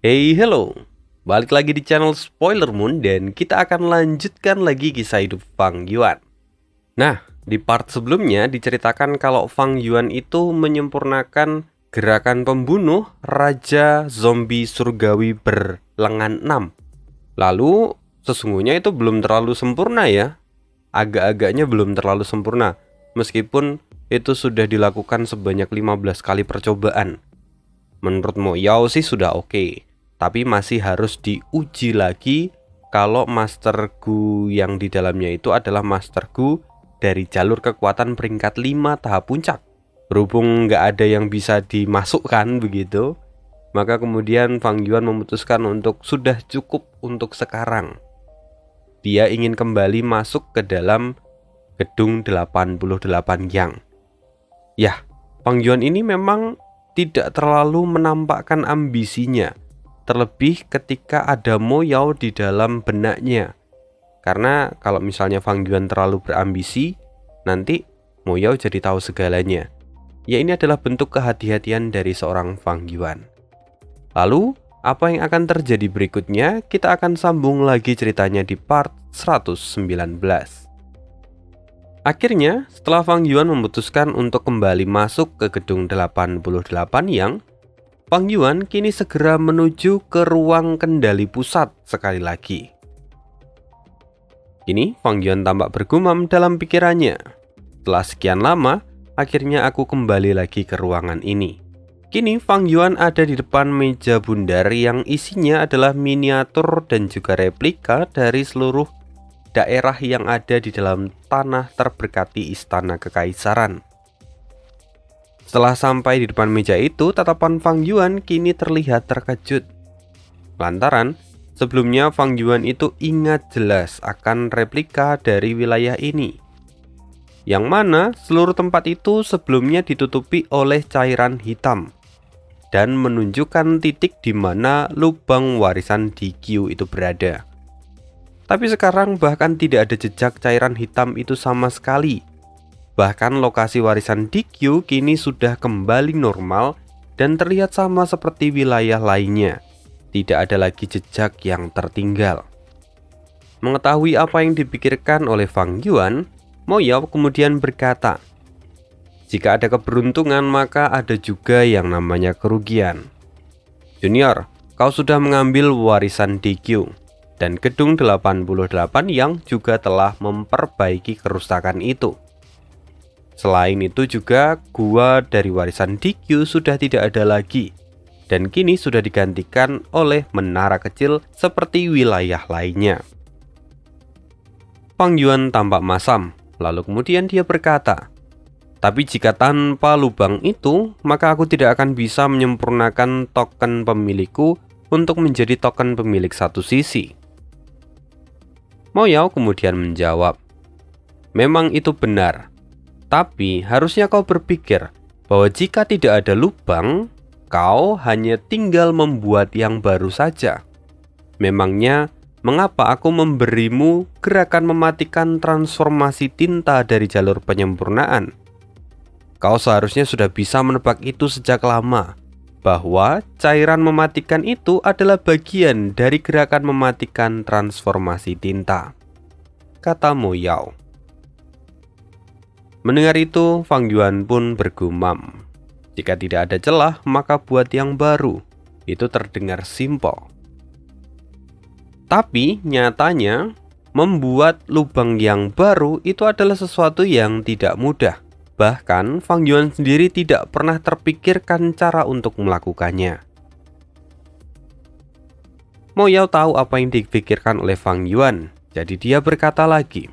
Hey, hello. Balik lagi di channel Spoiler Moon dan kita akan lanjutkan lagi kisah hidup Fang Yuan. Nah, di part sebelumnya diceritakan kalau Fang Yuan itu menyempurnakan gerakan pembunuh Raja Zombie Surgawi berlengan 6. Lalu, sesungguhnya itu belum terlalu sempurna ya. Agak-agaknya belum terlalu sempurna, meskipun itu sudah dilakukan sebanyak 15 kali percobaan. Menurut Mo Yao sih sudah oke. Tapi masih harus diuji lagi kalau Master Gu yang di dalamnya itu adalah Master Gu dari jalur kekuatan peringkat 5 tahap puncak. Berhubung nggak ada yang bisa dimasukkan begitu, maka kemudian Fang Yuan memutuskan untuk sudah cukup untuk sekarang. Dia ingin kembali masuk ke dalam gedung 88 Yang. Yah, Fang Yuan ini memang tidak terlalu menampakkan ambisinya, terlebih ketika ada Mo Yao di dalam benaknya. Karena kalau misalnya Fang Yuan terlalu berambisi, nanti Mo Yao jadi tahu segalanya. Ya, ini adalah bentuk kehati-hatian dari seorang Fang Yuan. Lalu, apa yang akan terjadi berikutnya? Kita akan sambung lagi ceritanya di part 119. Akhirnya, setelah Fang Yuan memutuskan untuk kembali masuk ke gedung 88 Yang, Fang Yuan kini segera menuju ke ruang kendali pusat sekali lagi. Kini Fang Yuan tampak bergumam dalam pikirannya. Setelah sekian lama, akhirnya aku kembali lagi ke ruangan ini. Kini Fang Yuan ada di depan meja bundar yang isinya adalah miniatur dan juga replika dari seluruh daerah yang ada di dalam tanah terberkati Istana Kekaisaran. Setelah sampai di depan meja itu, tatapan Fang Yuan kini terlihat terkejut. Lantaran, sebelumnya Fang Yuan itu ingat jelas akan replika dari wilayah ini. Yang mana seluruh tempat itu sebelumnya ditutupi oleh cairan hitam dan menunjukkan titik di mana lubang warisan DQ itu berada. Tapi sekarang bahkan tidak ada jejak cairan hitam itu sama sekali. Bahkan lokasi warisan DQ kini sudah kembali normal dan terlihat sama seperti wilayah lainnya. Tidak ada lagi jejak yang tertinggal. Mengetahui apa yang dipikirkan oleh Fang Yuan, Mo Yao kemudian berkata, "Jika ada keberuntungan maka ada juga yang namanya kerugian. Junior, kau sudah mengambil warisan DQ dan gedung 88 yang juga telah memperbaiki kerusakan itu. Selain itu juga gua dari warisan DQ sudah tidak ada lagi dan kini sudah digantikan oleh menara kecil seperti wilayah lainnya." Fang Yuan tampak masam, lalu kemudian dia berkata, "Tapi jika tanpa lubang itu, maka aku tidak akan bisa menyempurnakan token pemilikku untuk menjadi token pemilik satu sisi." Mo Yao kemudian menjawab, "Memang itu benar. Tapi harusnya kau berpikir bahwa jika tidak ada lubang, kau hanya tinggal membuat yang baru saja. Memangnya, mengapa aku memberimu gerakan mematikan transformasi tinta dari jalur penyempurnaan? Kau seharusnya sudah bisa menebak itu sejak lama, bahwa cairan mematikan itu adalah bagian dari gerakan mematikan transformasi tinta," kata Mo Yao. Mendengar itu, Fang Yuan pun bergumam. Jika tidak ada celah, maka buat yang baru. Itu terdengar simpel. Tapi nyatanya, membuat lubang yang baru itu adalah sesuatu yang tidak mudah. Bahkan, Fang Yuan sendiri tidak pernah terpikirkan cara untuk melakukannya. Mo Yao tahu apa yang dipikirkan oleh Fang Yuan, jadi dia berkata lagi,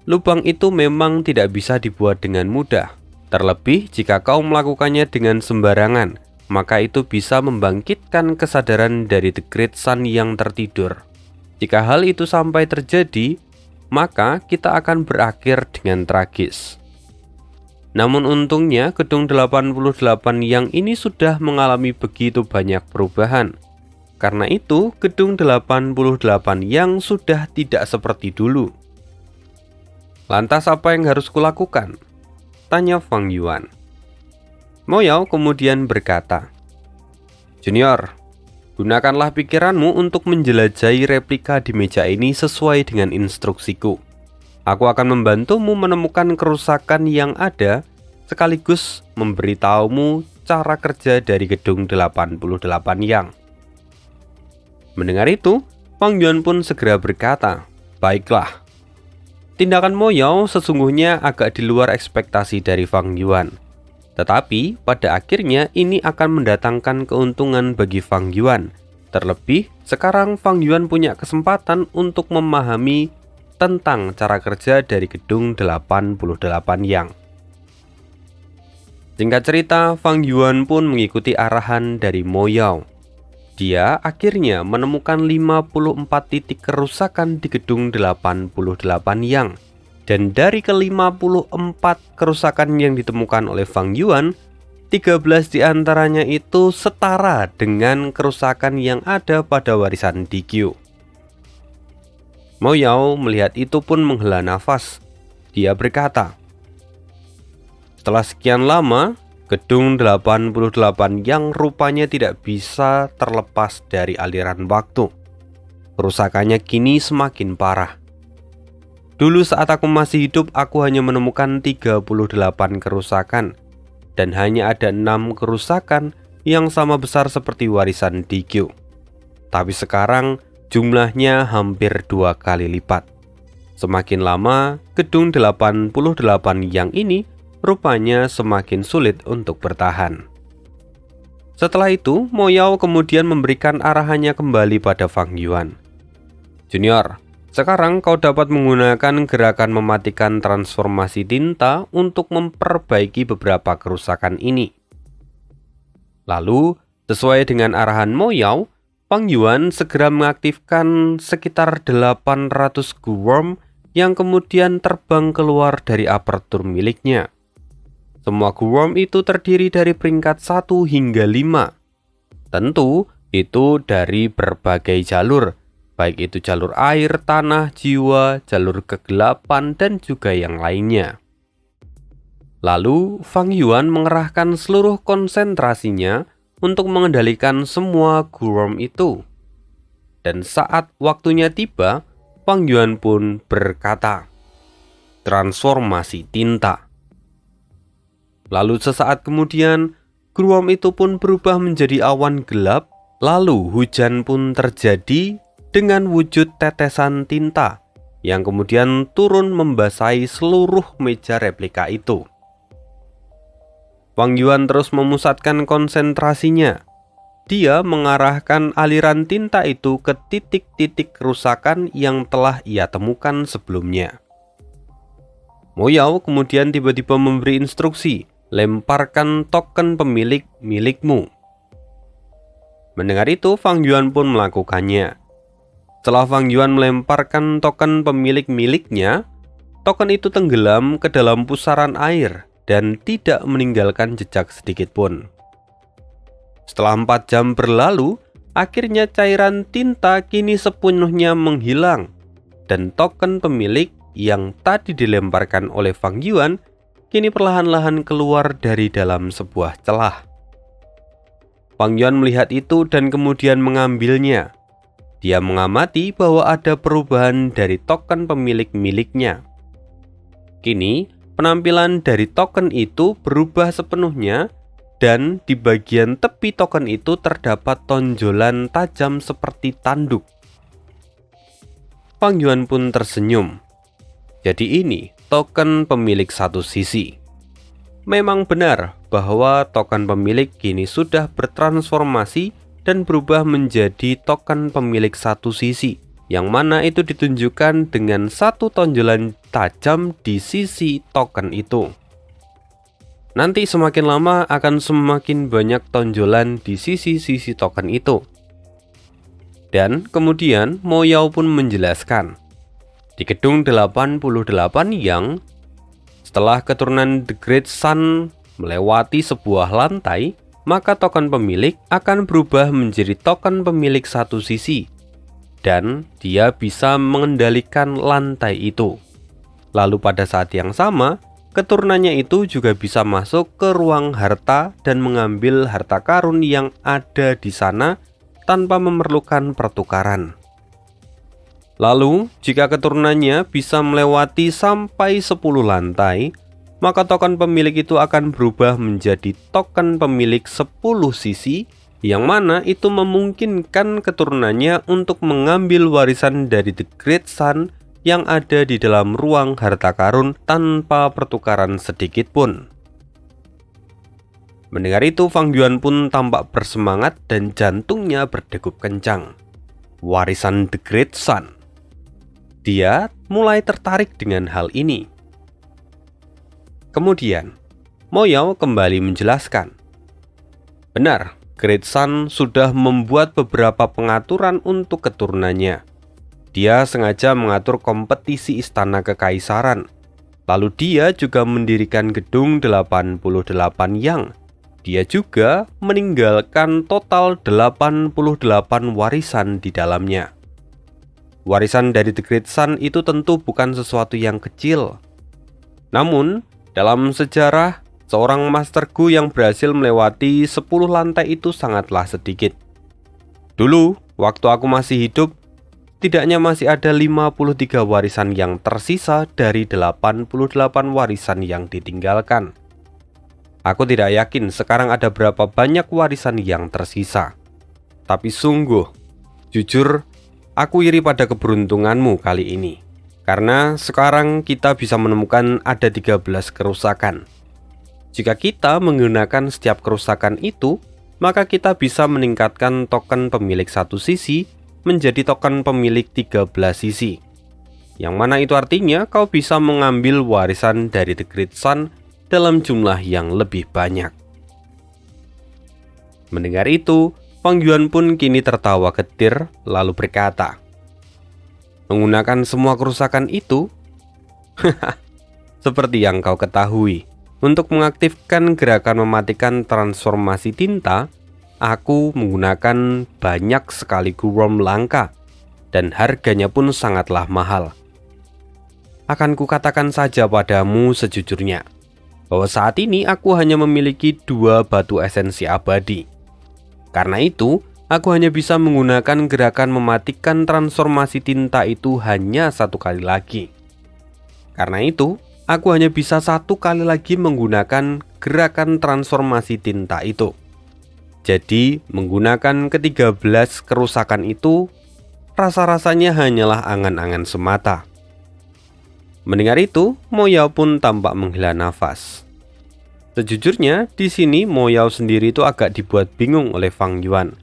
"Lubang itu memang tidak bisa dibuat dengan mudah. Terlebih jika kau melakukannya dengan sembarangan, maka itu bisa membangkitkan kesadaran dari The Great Sun yang tertidur. Jika hal itu sampai terjadi, maka kita akan berakhir dengan tragis." Namun untungnya gedung 88 yang ini sudah mengalami begitu banyak perubahan. Karena itu gedung 88 yang sudah tidak seperti dulu. "Lantas apa yang harus kulakukan?" tanya Fang Yuan. Mo Yao kemudian berkata, "Junior, Gunakanlah pikiranmu untuk menjelajahi replika di meja ini sesuai dengan instruksiku. Aku akan membantumu menemukan kerusakan yang ada, sekaligus memberitahumu cara kerja dari gedung 88 Yang. Mendengar itu, Fang Yuan pun segera berkata, "Baiklah." Tindakan Mo Yao sesungguhnya agak di luar ekspektasi dari Fang Yuan. Tetapi pada akhirnya ini akan mendatangkan keuntungan bagi Fang Yuan. Terlebih sekarang Fang Yuan punya kesempatan untuk memahami tentang cara kerja dari gedung 88 Yang. Singkat cerita, Fang Yuan pun mengikuti arahan dari Mo Yao. Dia akhirnya menemukan 54 titik kerusakan di gedung 88 Yang. Dan dari ke-54 kerusakan yang ditemukan oleh Fang Yuan, 13 diantaranya itu setara dengan kerusakan yang ada pada warisan Dikyu. Mo Yao melihat itu pun menghela nafas. Dia berkata, "Setelah sekian lama, gedung 88 yang rupanya tidak bisa terlepas dari aliran waktu. Kerusakannya kini semakin parah. Dulu saat aku masih hidup, aku hanya menemukan 38 kerusakan, dan hanya ada 6 kerusakan yang sama besar seperti warisan Dikyu. Tapi sekarang jumlahnya hampir 2 kali lipat. Semakin lama, gedung 88 yang ini rupanya semakin sulit untuk bertahan." Setelah itu, Mo Yao kemudian memberikan arahannya kembali pada Fang Yuan. "Junior, sekarang kau dapat menggunakan gerakan mematikan transformasi tinta untuk memperbaiki beberapa kerusakan ini." Lalu, sesuai dengan arahan Mo Yao, Fang Yuan segera mengaktifkan sekitar 800 Guworm yang kemudian terbang keluar dari apertur miliknya. Semua Guworm itu terdiri dari peringkat 1 hingga 5. Tentu, itu dari berbagai jalur, baik itu jalur air, tanah, jiwa, jalur kegelapan, dan juga yang lainnya. Lalu, Fang Yuan mengerahkan seluruh konsentrasinya untuk mengendalikan semua Guworm itu. Dan saat waktunya tiba, Fang Yuan pun berkata, "Transformasi tinta." Lalu sesaat kemudian, Guworm itu pun berubah menjadi awan gelap, lalu hujan pun terjadi dengan wujud tetesan tinta yang kemudian turun membasahi seluruh meja replika itu. Fang Yuan terus memusatkan konsentrasinya. Dia mengarahkan aliran tinta itu ke titik-titik kerusakan yang telah ia temukan sebelumnya. Mo Yao kemudian tiba-tiba memberi instruksi, "Lemparkan token pemilik milikmu." Mendengar itu, Fang Yuan pun melakukannya. Setelah Fang Yuan melemparkan token pemilik miliknya, token itu tenggelam ke dalam pusaran air dan tidak meninggalkan jejak sedikit pun. Setelah 4 jam berlalu, akhirnya cairan tinta kini sepenuhnya menghilang, dan token pemilik yang tadi dilemparkan oleh Fang Yuan kini perlahan-lahan keluar dari dalam sebuah celah. Fang Yuan melihat itu dan kemudian mengambilnya. Dia mengamati bahwa ada perubahan dari token pemilik miliknya. Kini, penampilan dari token itu berubah sepenuhnya, dan di bagian tepi token itu terdapat tonjolan tajam seperti tanduk. Fang Yuan pun tersenyum. Jadi ini token pemilik satu sisi. Memang benar bahwa token pemilik kini sudah bertransformasi dan berubah menjadi token pemilik satu sisi, yang mana itu ditunjukkan dengan satu tonjolan tajam di sisi token itu. Nanti semakin lama akan semakin banyak tonjolan di sisi-sisi token itu. Dan kemudian Mo Yao pun menjelaskan, di gedung 88 Yang, setelah keturunan The Great Sun melewati sebuah lantai, maka token pemilik akan berubah menjadi token pemilik satu sisi, dan dia bisa mengendalikan lantai itu. Lalu pada saat yang sama, keturunannya itu juga bisa masuk ke ruang harta dan mengambil harta karun yang ada di sana tanpa memerlukan pertukaran. Lalu, jika keturunannya bisa melewati sampai 10 lantai, maka token pemilik itu akan berubah menjadi token pemilik 10 sisi, yang mana itu memungkinkan keturunannya untuk mengambil warisan dari The Great Sun yang ada di dalam ruang harta karun tanpa pertukaran sedikit pun. Mendengar itu, Fang Yuan pun tampak bersemangat dan jantungnya berdegup kencang. Warisan The Great Sun. Dia mulai tertarik dengan hal ini. Kemudian, Mo Yao kembali menjelaskan. Benar, Great Sun sudah membuat beberapa pengaturan untuk keturunannya. Dia sengaja mengatur kompetisi istana kekaisaran. Lalu dia juga mendirikan gedung 88 yang dia juga meninggalkan total 88 warisan di dalamnya. Warisan dari The Great Sun itu tentu bukan sesuatu yang kecil. Namun, dalam sejarah, seorang Master Gu yang berhasil melewati 10 lantai itu sangatlah sedikit. Dulu, waktu aku masih hidup, setidaknya masih ada 53 warisan yang tersisa dari 88 warisan yang ditinggalkan. Aku tidak yakin sekarang ada berapa banyak warisan yang tersisa. Tapi sungguh, jujur, aku iri pada keberuntunganmu kali ini. Karena sekarang kita bisa menemukan ada 13 kerusakan. Jika kita menggunakan setiap kerusakan itu, maka kita bisa meningkatkan token pemilik satu sisi menjadi token pemilik 13 sisi. Yang mana itu artinya kau bisa mengambil warisan dari The Great Sun dalam jumlah yang lebih banyak. Mendengar itu, Fang Yuan pun kini tertawa getir lalu berkata, menggunakan semua kerusakan itu? Seperti yang kau ketahui, untuk mengaktifkan gerakan mematikan transformasi tinta, aku menggunakan banyak sekali Gurom langka, dan harganya pun sangatlah mahal. Akan kukatakan saja padamu sejujurnya, bahwa saat ini aku hanya memiliki 2 batu esensi abadi. Karena itu, aku hanya bisa menggunakan gerakan mematikan transformasi tinta itu hanya 1 kali lagi. Karena itu, aku hanya bisa 1 kali lagi menggunakan gerakan transformasi tinta itu. Jadi, menggunakan ke-13 kerusakan itu, rasa-rasanya hanyalah angan-angan semata. Mendengar itu, Mo Yao pun tampak menghela nafas. Sejujurnya, di sini Mo Yao sendiri itu agak dibuat bingung oleh Fang Yuan.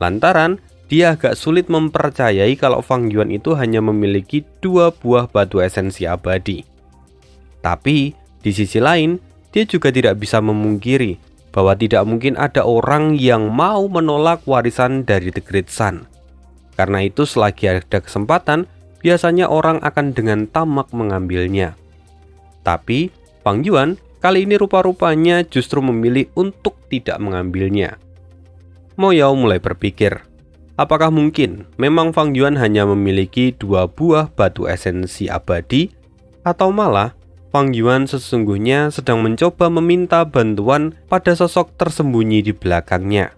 Lantaran, dia agak sulit mempercayai kalau Fang Yuan itu hanya memiliki 2 buah batu esensi abadi. Tapi, di sisi lain, dia juga tidak bisa memungkiri bahwa tidak mungkin ada orang yang mau menolak warisan dari The Great Sun. Karena itu, selagi ada kesempatan, biasanya orang akan dengan tamak mengambilnya. Tapi, Fang Yuan kali ini rupa-rupanya justru memilih untuk tidak mengambilnya. Mo Yao mulai berpikir, apakah mungkin memang Fang Yuan hanya memiliki 2 buah batu esensi abadi, atau malah Fang Yuan sesungguhnya sedang mencoba meminta bantuan pada sosok tersembunyi di belakangnya.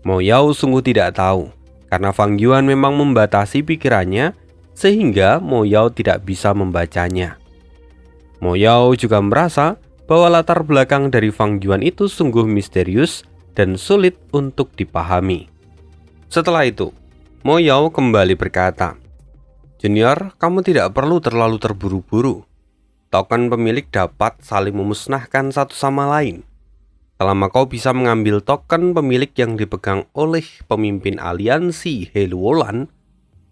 Mo Yao sungguh tidak tahu, karena Fang Yuan memang membatasi pikirannya, sehingga Mo Yao tidak bisa membacanya. Mo Yao juga merasa bahwa latar belakang dari Fang Yuan itu sungguh misterius dan sulit untuk dipahami. Setelah itu, Mo Yao kembali berkata, Junior, kamu tidak perlu terlalu terburu-buru. Token pemilik dapat saling memusnahkan satu sama lain. Selama kau bisa mengambil token pemilik yang dipegang oleh pemimpin aliansi Heluolan,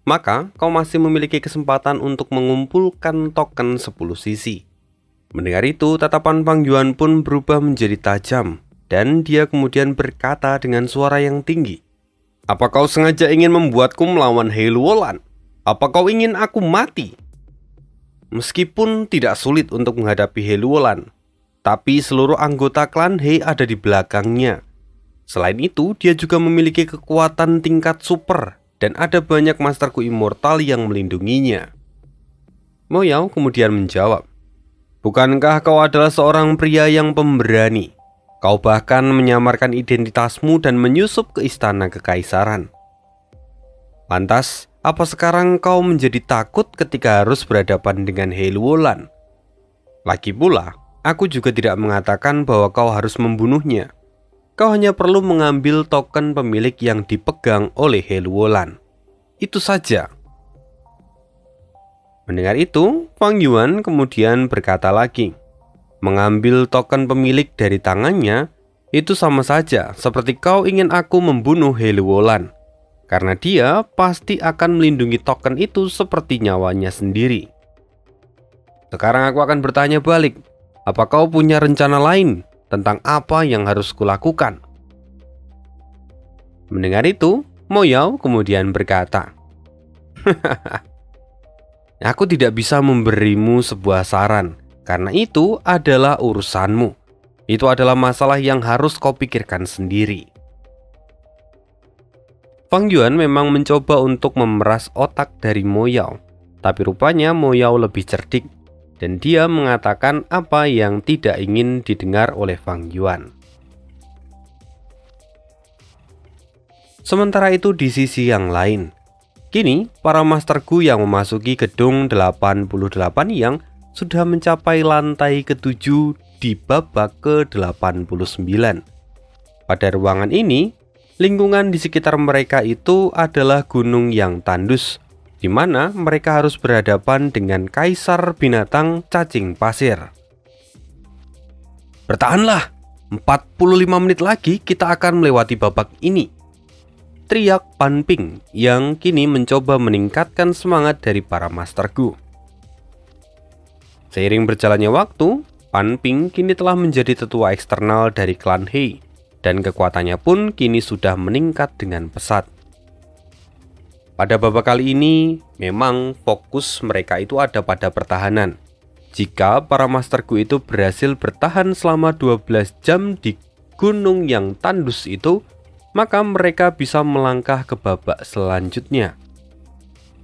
maka kau masih memiliki kesempatan untuk mengumpulkan token 10 sisi. Mendengar itu, tatapan Fang Yuan pun berubah menjadi tajam, dan dia kemudian berkata dengan suara yang tinggi, apa kau sengaja ingin membuatku melawan Heluolan? Apa kau ingin aku mati? Meskipun tidak sulit untuk menghadapi Heluolan, tapi seluruh anggota klan He ada di belakangnya. Selain itu, dia juga memiliki kekuatan tingkat super, dan ada banyak masterku immortal yang melindunginya. Mo Yao kemudian menjawab, bukankah kau adalah seorang pria yang pemberani? Kau bahkan menyamarkan identitasmu dan menyusup ke istana kekaisaran. Lantas, apa sekarang kau menjadi takut ketika harus berhadapan dengan He Luolan? Lagi pula, aku juga tidak mengatakan bahwa kau harus membunuhnya. Kau hanya perlu mengambil token pemilik yang dipegang oleh He Luolan. Itu saja. Mendengar itu, Fang Yuan kemudian berkata lagi, mengambil token pemilik dari tangannya, itu sama saja seperti kau ingin aku membunuh He Luolan. Karena dia pasti akan melindungi token itu seperti nyawanya sendiri. Sekarang aku akan bertanya balik, apa kau punya rencana lain tentang apa yang harus kulakukan? Mendengar itu, Mo Yao kemudian berkata, aku tidak bisa memberimu sebuah saran, karena itu adalah urusanmu. Itu adalah masalah yang harus kau pikirkan sendiri. Fang Yuan memang mencoba untuk memeras otak dari Mo Yao, tapi rupanya Mo Yao lebih cerdik, dan dia mengatakan apa yang tidak ingin didengar oleh Fang Yuan. Sementara itu di sisi yang lain, kini para Master Gu yang memasuki gedung 88 yang sudah mencapai lantai ke-7 di babak ke-89. Pada ruangan ini, lingkungan di sekitar mereka itu adalah gunung yang tandus, di mana mereka harus berhadapan dengan kaisar binatang cacing pasir. Bertahanlah, 45 menit lagi kita akan melewati babak ini, teriak Pan Ping yang kini mencoba meningkatkan semangat dari para Master Gu. Seiring berjalannya waktu, Pan Ping kini telah menjadi tetua eksternal dari klan He, dan kekuatannya pun kini sudah meningkat dengan pesat. Pada babak kali ini, memang fokus mereka itu ada pada pertahanan. Jika para Master Gu itu berhasil bertahan selama 12 jam di gunung yang tandus itu, maka mereka bisa melangkah ke babak selanjutnya.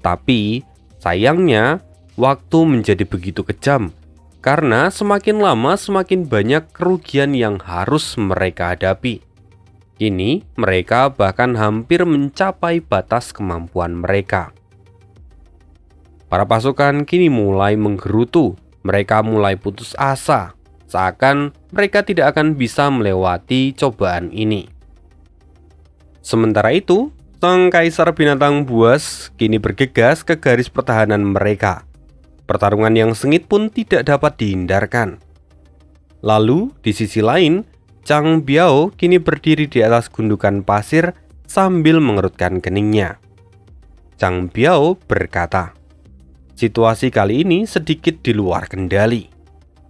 Tapi, sayangnya, waktu menjadi begitu kejam, karena semakin lama semakin banyak kerugian yang harus mereka hadapi. Kini mereka bahkan hampir mencapai batas kemampuan mereka. Para pasukan kini mulai menggerutu, mereka mulai putus asa, seakan mereka tidak akan bisa melewati cobaan ini. Sementara itu, sang kaisar binatang buas kini bergegas ke garis pertahanan mereka. Pertarungan yang sengit pun tidak dapat dihindarkan. Lalu, di sisi lain, Chang Biao kini berdiri di atas gundukan pasir sambil mengerutkan keningnya. Chang Biao berkata, situasi kali ini sedikit di luar kendali.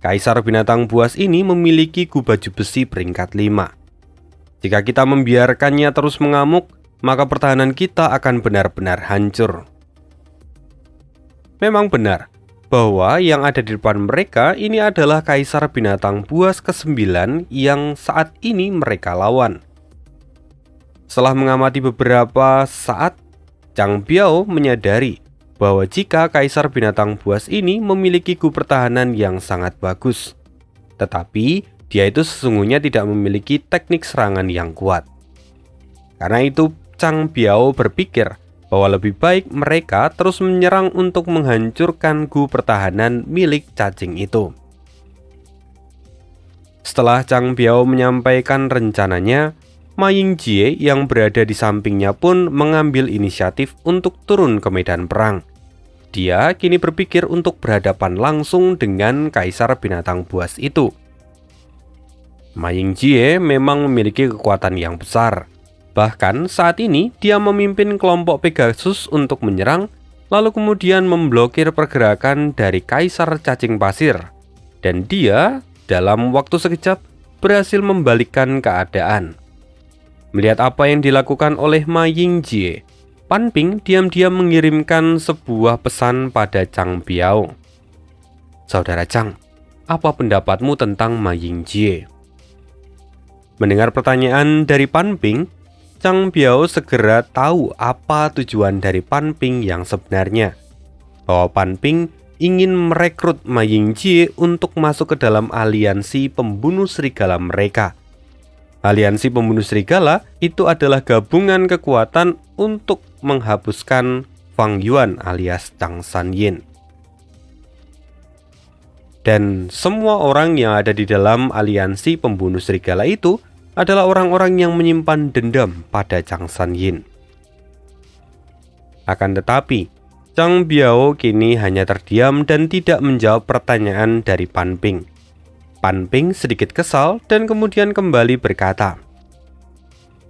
Kaisar binatang buas ini memiliki gu baju besi peringkat 5. Jika kita membiarkannya terus mengamuk, maka pertahanan kita akan benar-benar hancur. Memang benar bahwa yang ada di depan mereka ini adalah kaisar binatang buas ke-9 yang saat ini mereka lawan. Setelah mengamati beberapa saat, Chang Biao menyadari bahwa jika kaisar binatang buas ini memiliki gu pertahanan yang sangat bagus, tetapi dia itu sesungguhnya tidak memiliki teknik serangan yang kuat. Karena itu, Chang Biao berpikir bahwa lebih baik mereka terus menyerang untuk menghancurkan gu pertahanan milik cacing itu. Setelah Chang Biao menyampaikan rencananya, Ma Yingjie yang berada di sampingnya pun mengambil inisiatif untuk turun ke medan perang. Dia kini berpikir untuk berhadapan langsung dengan kaisar binatang buas itu. Ma Yingjie memang memiliki kekuatan yang besar. Bahkan saat ini dia memimpin kelompok Pegasus untuk menyerang, lalu kemudian memblokir pergerakan dari kaisar cacing pasir. Dan dia dalam waktu sekejap berhasil membalikkan keadaan. Melihat apa yang dilakukan oleh Ma Yingjie, Pan Ping diam-diam mengirimkan sebuah pesan pada Chang Biao. Saudara Chang, apa pendapatmu tentang Ma Yingjie? Mendengar pertanyaan dari Pan Ping, Chang Biao segera tahu apa tujuan dari Pan Ping yang sebenarnya. Bahwa Pan Ping ingin merekrut Ma Yingjie untuk masuk ke dalam aliansi pembunuh serigala mereka. Aliansi pembunuh serigala itu adalah gabungan kekuatan untuk menghapuskan Fang Yuan alias Chang San Yin. Dan semua orang yang ada di dalam aliansi pembunuh serigala itu adalah orang-orang yang menyimpan dendam pada Chang San Yin. Akan tetapi, Zhang Biao kini hanya terdiam dan tidak menjawab pertanyaan dari Pan Ping. Pan Ping sedikit kesal dan kemudian kembali berkata,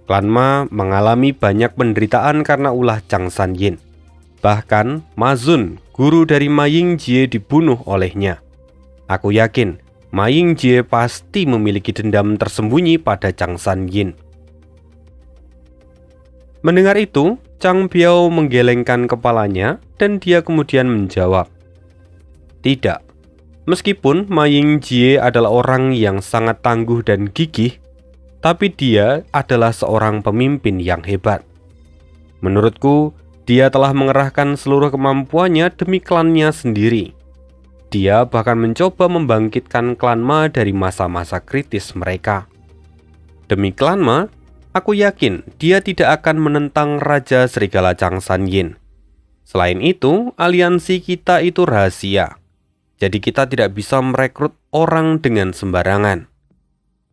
"Klan Ma mengalami banyak penderitaan karena ulah Chang San Yin. Bahkan Ma Zun, guru dari Ma Yingjie, dibunuh olehnya. Aku yakin Ma Yingjie pasti memiliki dendam tersembunyi pada Chang San Yin." Mendengar itu, Zhang Biao menggelengkan kepalanya dan dia kemudian menjawab, "Tidak. Meskipun Ma Yingjie adalah orang yang sangat tangguh dan gigih, tapi dia adalah seorang pemimpin yang hebat. Menurutku, dia telah mengerahkan seluruh kemampuannya demi klannya sendiri. Dia bahkan mencoba membangkitkan klan Ma dari masa-masa kritis mereka. Demi klan Ma, aku yakin dia tidak akan menentang Raja Serigala Chang San Yin. Selain itu, aliansi kita itu rahasia. Jadi kita tidak bisa merekrut orang dengan sembarangan.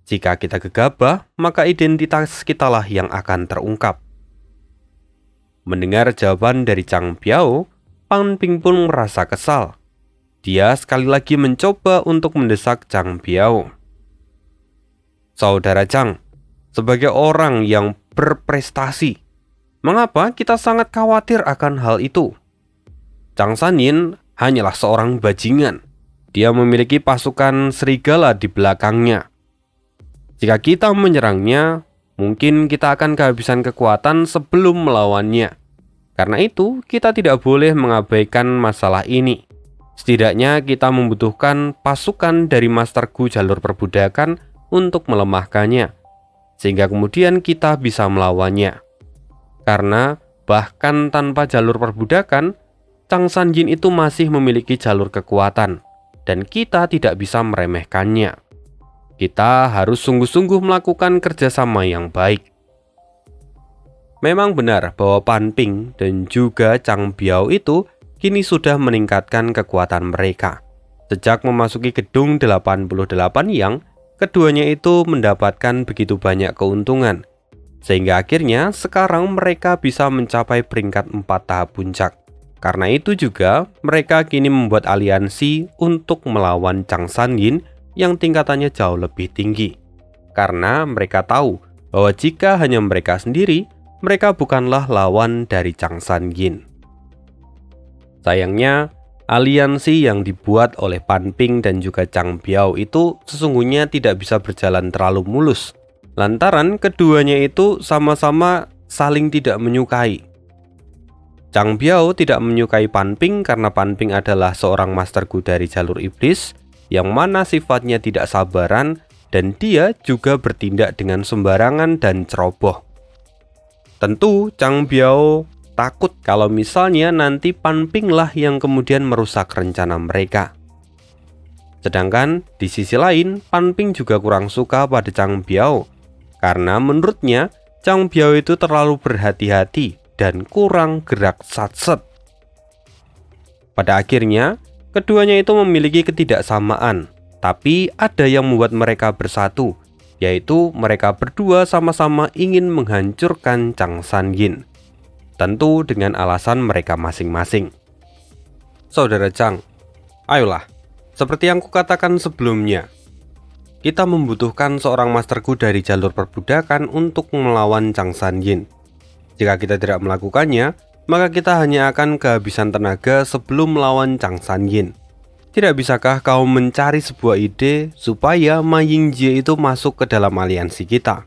Jika kita gegabah, maka identitas kitalah yang akan terungkap." Mendengar jawaban dari Zhang Biao, Pan Ping pun merasa kesal. Dia sekali lagi mencoba untuk mendesak Zhang Biao. "Saudara Zhang, sebagai orang yang berprestasi, mengapa kita sangat khawatir akan hal itu? Chang San Yin hanyalah seorang bajingan. Dia memiliki pasukan serigala di belakangnya. Jika kita menyerangnya, mungkin kita akan kehabisan kekuatan sebelum melawannya. Karena itu, kita tidak boleh mengabaikan masalah ini. Setidaknya kita membutuhkan pasukan dari Master Gu jalur perbudakan untuk melemahkannya, sehingga kemudian kita bisa melawannya. Karena bahkan tanpa jalur perbudakan, Chang San Yin itu masih memiliki jalur kekuatan, dan kita tidak bisa meremehkannya. Kita harus sungguh-sungguh melakukan kerjasama yang baik." Memang benar bahwa Pan Ping dan juga Zhang Biao itu kini sudah meningkatkan kekuatan mereka. Sejak memasuki gedung 88 Yang, keduanya itu mendapatkan begitu banyak keuntungan, sehingga akhirnya sekarang mereka bisa mencapai peringkat 4 tahap puncak. Karena itu juga, mereka kini membuat aliansi untuk melawan Chang San Yin yang tingkatannya jauh lebih tinggi. Karena mereka tahu bahwa jika hanya mereka sendiri, mereka bukanlah lawan dari Chang San Yin. Sayangnya, aliansi yang dibuat oleh Pan Ping dan juga Zhang Biao itu sesungguhnya tidak bisa berjalan terlalu mulus, lantaran keduanya itu sama-sama saling tidak menyukai. Zhang Biao tidak menyukai Pan Ping karena Pan Ping adalah seorang Master Gu dari jalur iblis yang mana sifatnya tidak sabaran dan dia juga bertindak dengan sembarangan dan ceroboh. Tentu Zhang Biao takut kalau misalnya nanti Pan Ping lah yang kemudian merusak rencana mereka. Sedangkan di sisi lain, Pan Ping juga kurang suka pada Zhang Biao karena menurutnya Zhang Biao itu terlalu berhati-hati dan kurang gerak satset. Pada akhirnya, keduanya itu memiliki ketidaksamaan, tapi ada yang membuat mereka bersatu, yaitu mereka berdua sama-sama ingin menghancurkan Chang San Yin. Tentu dengan alasan mereka masing-masing. Saudara Zhang, ayolah, seperti yang kukatakan sebelumnya, kita membutuhkan seorang Master Gu dari jalur perbudakan untuk melawan Chang San Yin. Jika kita tidak melakukannya, maka kita hanya akan kehabisan tenaga sebelum melawan Chang San Yin. Tidak bisakah kau mencari sebuah ide supaya Ma Yingjie itu masuk ke dalam aliansi kita?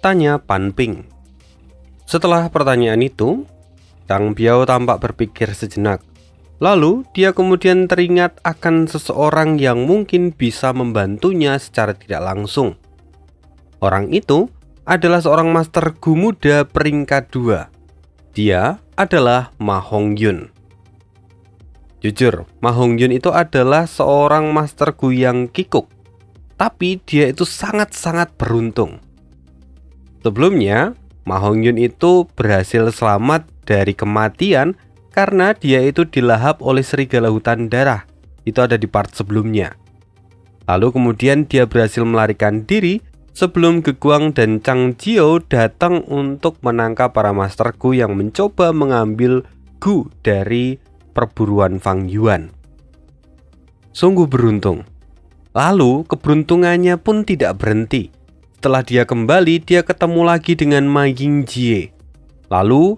Tanya Pan Ping. Setelah pertanyaan itu, Zhang Biao tampak berpikir sejenak. Lalu dia kemudian teringat akan seseorang yang mungkin bisa membantunya secara tidak langsung. Orang itu adalah seorang Master Gu muda peringkat 2. Dia adalah Ma Hongyun. Jujur, Ma Hongyun itu adalah seorang Master Gu yang kikuk, tapi dia itu sangat-sangat beruntung. Sebelumnya, Ma Hongyun itu berhasil selamat dari kematian karena dia itu dilahap oleh serigala hutan darah. Itu ada di part sebelumnya. Lalu kemudian dia berhasil melarikan diri sebelum Ge Guang dan Chang Jiao datang untuk menangkap para Master Gu yang mencoba mengambil Gu dari perburuan Fang Yuan. Sungguh beruntung. Lalu keberuntungannya pun tidak berhenti. Setelah dia kembali, dia ketemu lagi dengan Ma Yingjie. Lalu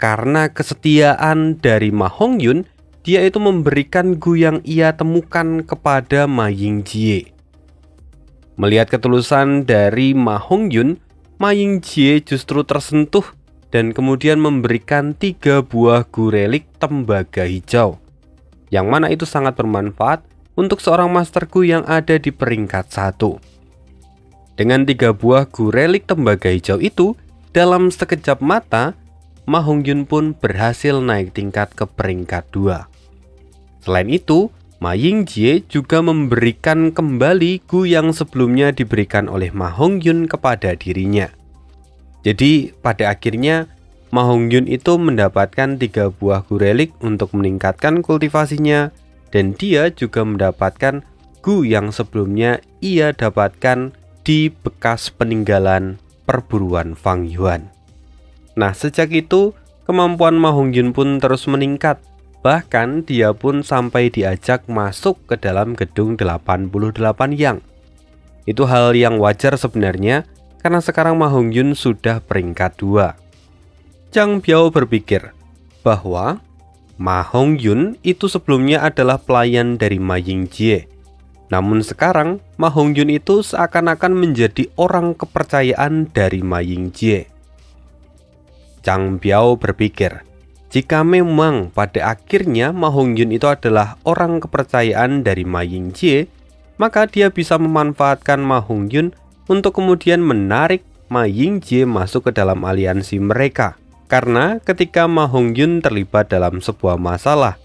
karena kesetiaan dari Ma Hongyun, dia itu memberikan Gu yang ia temukan kepada Ma Yingjie. Melihat ketulusan dari Ma Hongyun, Ma Yingjie justru tersentuh dan kemudian memberikan 3 buah Gu relik tembaga hijau, yang mana itu sangat bermanfaat untuk seorang Master Gu yang ada di peringkat 1. Dengan 3 buah Gu relik tembaga hijau itu, dalam sekejap mata, Ma Hongyun pun berhasil naik tingkat ke peringkat 2. Selain itu, Ma Yingjie juga memberikan kembali Gu yang sebelumnya diberikan oleh Ma Hongyun kepada dirinya. Jadi pada akhirnya Ma Hongyun itu mendapatkan 3 buah Gu relik untuk meningkatkan kultivasinya, dan dia juga mendapatkan Gu yang sebelumnya ia dapatkan di bekas peninggalan perburuan Fang Yuan. Nah, sejak itu kemampuan Ma Hongyun pun terus meningkat. Bahkan dia pun sampai diajak masuk ke dalam gedung 88 Yang. Itu hal yang wajar sebenarnya, karena sekarang Ma Hongyun sudah peringkat 2. Chang Biao berpikir bahwa Ma Hongyun itu sebelumnya adalah pelayan dari Ma Yingjie. Namun sekarang Ma Hongyun itu seakan-akan menjadi orang kepercayaan dari Ma Yingjie. Chang Biao berpikir, jika memang pada akhirnya Ma Hongyun itu adalah orang kepercayaan dari Ma Yingjie, maka dia bisa memanfaatkan Ma Hongyun untuk kemudian menarik Ma Yingjie masuk ke dalam aliansi mereka. Karena ketika Ma Hongyun terlibat dalam sebuah masalah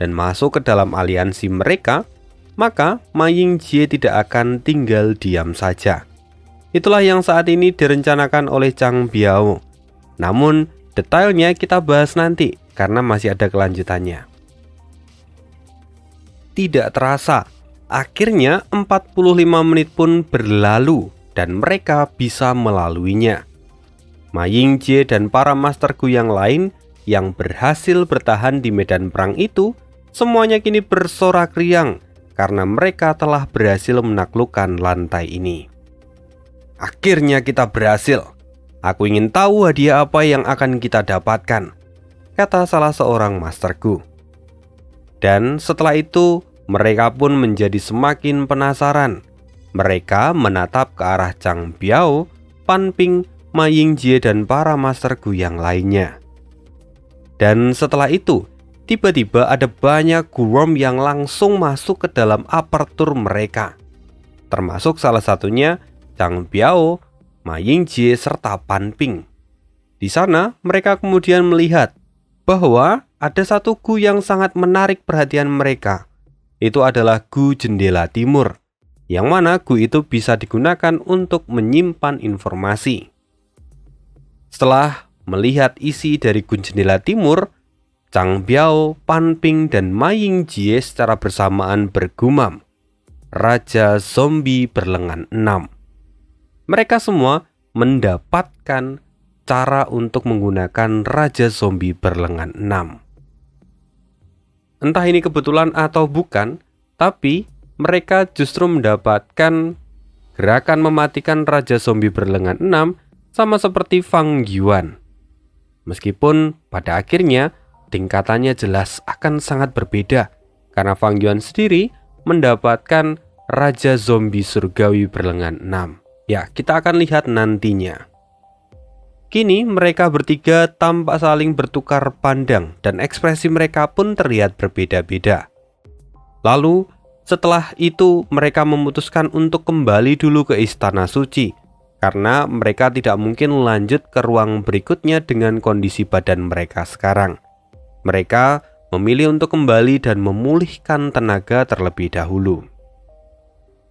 dan masuk ke dalam aliansi mereka, maka Ma Yingjie tidak akan tinggal diam saja. Itulah yang saat ini direncanakan oleh Chang Biao. Namun detailnya kita bahas nanti karena masih ada kelanjutannya. Tidak terasa, akhirnya 45 menit pun berlalu dan mereka bisa melaluinya. Ma Yingjie dan para Master Gu yang lain yang berhasil bertahan di medan perang itu semuanya kini bersorak riang karena mereka telah berhasil menaklukkan lantai ini. Akhirnya kita berhasil. Aku ingin tahu hadiah apa yang akan kita dapatkan, kata salah seorang Master Gu. Dan setelah itu mereka pun menjadi semakin penasaran. Mereka menatap ke arah Chang Biao, Pan Ping, Ma Yingjie dan para Master Gu yang lainnya. Dan setelah itu tiba-tiba ada banyak Gurom yang langsung masuk ke dalam apertur mereka. Termasuk salah satunya Chang Biao, Ma Yingjie serta Pan Ping. Di sana mereka kemudian melihat bahwa ada satu Gu yang sangat menarik perhatian mereka. Itu adalah Gu Jendela Timur, yang mana Gu itu bisa digunakan untuk menyimpan informasi. Setelah melihat isi dari Gu Jendela Timur, Chang Biao, Pan Ping, dan Ma Yingjie secara bersamaan bergumam, Raja Zombie Berlengan 6. Mereka semua mendapatkan cara untuk menggunakan Raja Zombie Berlengan 6. Entah ini kebetulan atau bukan, tapi mereka justru mendapatkan gerakan mematikan Raja Zombie Berlengan 6 sama seperti Fang Yuan. Meskipun pada akhirnya tingkatannya jelas akan sangat berbeda, karena Fang Yuan sendiri mendapatkan Raja Zombie Surgawi Berlengan 6. Ya, kita akan lihat nantinya. Kini mereka bertiga tampak saling bertukar pandang dan ekspresi mereka pun terlihat berbeda-beda. Lalu setelah itu mereka memutuskan untuk kembali dulu ke Istana Suci, karena mereka tidak mungkin lanjut ke ruang berikutnya dengan kondisi badan mereka sekarang. Mereka memilih untuk kembali dan memulihkan tenaga terlebih dahulu.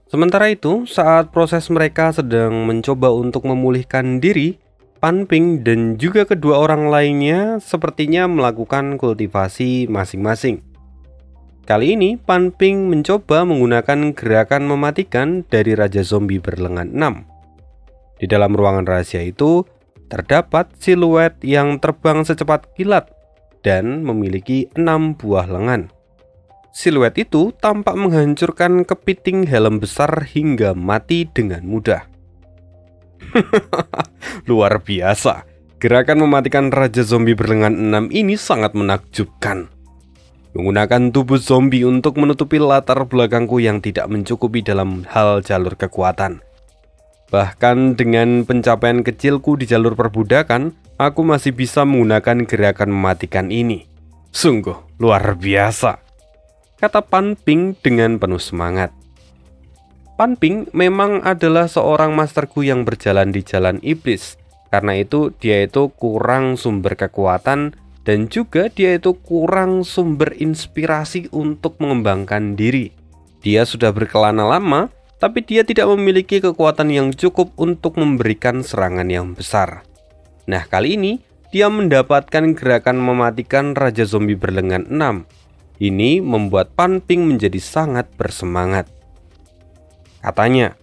Sementara itu, saat proses mereka sedang mencoba untuk memulihkan diri, Pan Ping dan juga kedua orang lainnya sepertinya melakukan kultivasi masing-masing. Kali ini, Pan Ping mencoba menggunakan gerakan mematikan dari Raja Zombie berlengan 6. Di dalam ruangan rahasia itu, terdapat siluet yang terbang secepat kilat dan memiliki 6 buah lengan. Siluet itu tampak menghancurkan kepiting helm besar hingga mati dengan mudah. Luar biasa, gerakan mematikan Raja Zombie berlengan 6 ini sangat menakjubkan. Menggunakan tubuh zombie untuk menutupi latar belakangku yang tidak mencukupi dalam hal jalur kekuatan. Bahkan dengan pencapaian kecilku di jalur perbudakan, aku masih bisa menggunakan gerakan mematikan ini. Sungguh luar biasa, kata Pan Ping dengan penuh semangat. Pan Ping memang adalah seorang masterku yang berjalan di jalan iblis. Karena itu dia itu kurang sumber kekuatan dan juga dia itu kurang sumber inspirasi untuk mengembangkan diri. Dia sudah berkelana lama, tapi dia tidak memiliki kekuatan yang cukup untuk memberikan serangan yang besar. Nah, kali ini dia mendapatkan gerakan mematikan Raja Zombie berlengan 6. Ini membuat Pan Ping menjadi sangat bersemangat. Katanya,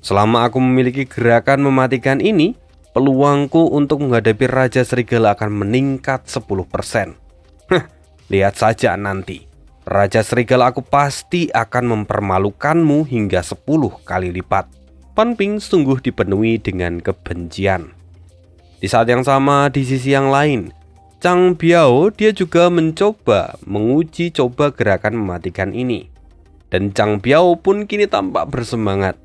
selama aku memiliki gerakan mematikan ini, peluangku untuk menghadapi Raja Serigala akan meningkat 10%. Lihat saja nanti. Raja Serigala aku pasti akan mempermalukanmu hingga 10 kali lipat. Pan Ping sungguh dipenuhi dengan kebencian. Di saat yang sama, di sisi yang lain, Chang Biao dia juga mencoba menguji coba gerakan mematikan ini. Dan Chang Biao pun kini tampak bersemangat.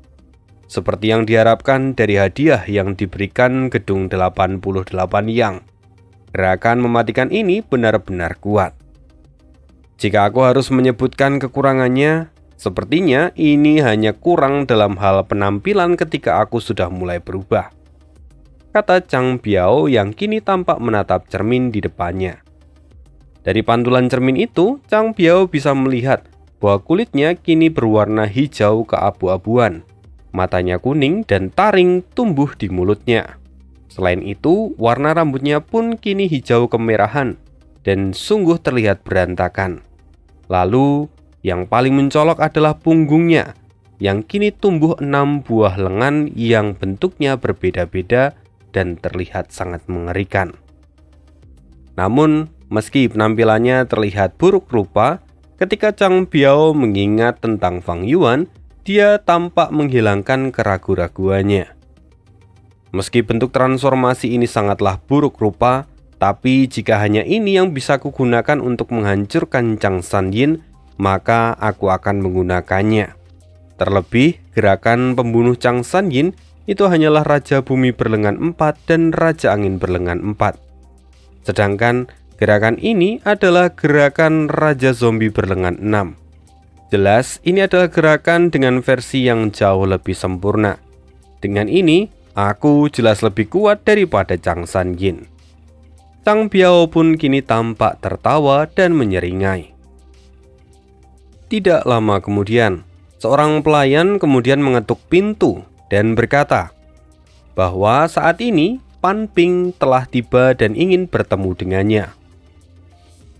Seperti yang diharapkan dari hadiah yang diberikan gedung 88 Yang. Gerakan mematikan ini benar-benar kuat. Jika aku harus menyebutkan kekurangannya, sepertinya ini hanya kurang dalam hal penampilan ketika aku sudah mulai berubah, kata Chang Biao yang kini tampak menatap cermin di depannya. Dari pantulan cermin itu, Chang Biao bisa melihat bahwa kulitnya kini berwarna hijau keabu-abuan. Matanya kuning dan taring tumbuh di mulutnya. Selain itu, warna rambutnya pun kini hijau kemerahan dan sungguh terlihat berantakan. Lalu, yang paling mencolok adalah punggungnya yang kini tumbuh 6 buah lengan yang bentuknya berbeda-beda dan terlihat sangat mengerikan. Namun, meski penampilannya terlihat buruk rupa, ketika Chang Biao mengingat tentang Fang Yuan, dia tampak menghilangkan keraguan-raguannya. Meski bentuk transformasi ini sangatlah buruk rupa, tapi jika hanya ini yang bisa kugunakan untuk menghancurkan Chang Sanyin, maka aku akan menggunakannya. Terlebih, gerakan pembunuh Chang Sanyin itu hanyalah Raja Bumi berlengan 4 dan Raja Angin berlengan 4. Sedangkan gerakan ini adalah gerakan Raja Zombie berlengan 6. Jelas, ini adalah gerakan dengan versi yang jauh lebih sempurna. Dengan ini, aku jelas lebih kuat daripada Chang Sanyin. Chang Biao pun kini tampak tertawa dan menyeringai. Tidak lama kemudian, seorang pelayan kemudian mengetuk pintu dan berkata bahwa saat ini Pan Ping telah tiba dan ingin bertemu dengannya.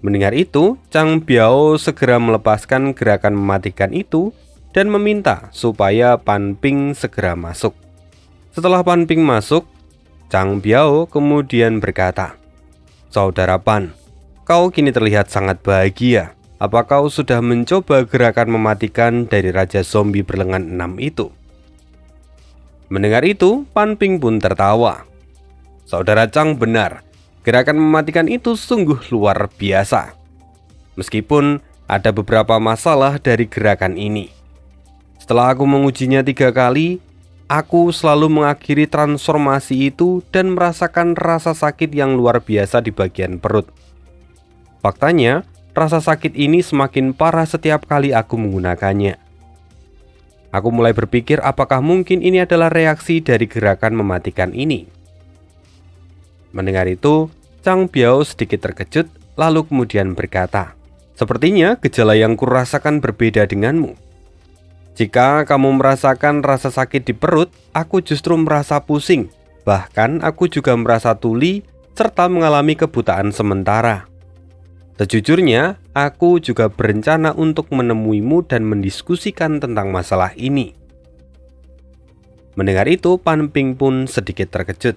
Mendengar itu, Chang Biao segera melepaskan gerakan mematikan itu dan meminta supaya Pan Ping segera masuk. Setelah Pan Ping masuk, Chang Biao kemudian berkata, "Saudara Pan, kau kini terlihat sangat bahagia. Apa kau sudah mencoba gerakan mematikan dari Raja Zombie berlengan 6 itu?" Mendengar itu, Pan Ping pun tertawa. "Saudara Chang benar. Gerakan mematikan itu sungguh luar biasa. Meskipun ada beberapa masalah dari gerakan ini. Setelah aku mengujinya 3 kali, aku selalu mengakhiri transformasi itu dan merasakan rasa sakit yang luar biasa di bagian perut. Faktanya, rasa sakit ini semakin parah setiap kali aku menggunakannya. Aku mulai berpikir apakah mungkin ini adalah reaksi dari gerakan mematikan ini." Mendengar itu, Chang Biao sedikit terkejut, lalu kemudian berkata, "Sepertinya gejala yang kurasakan berbeda denganmu." Jika kamu merasakan rasa sakit di perut, aku justru merasa pusing. Bahkan aku juga merasa tuli serta mengalami kebutaan sementara. Sejujurnya, aku juga berencana untuk menemuimu dan mendiskusikan tentang masalah ini. Mendengar itu, Pan Ping pun sedikit terkejut.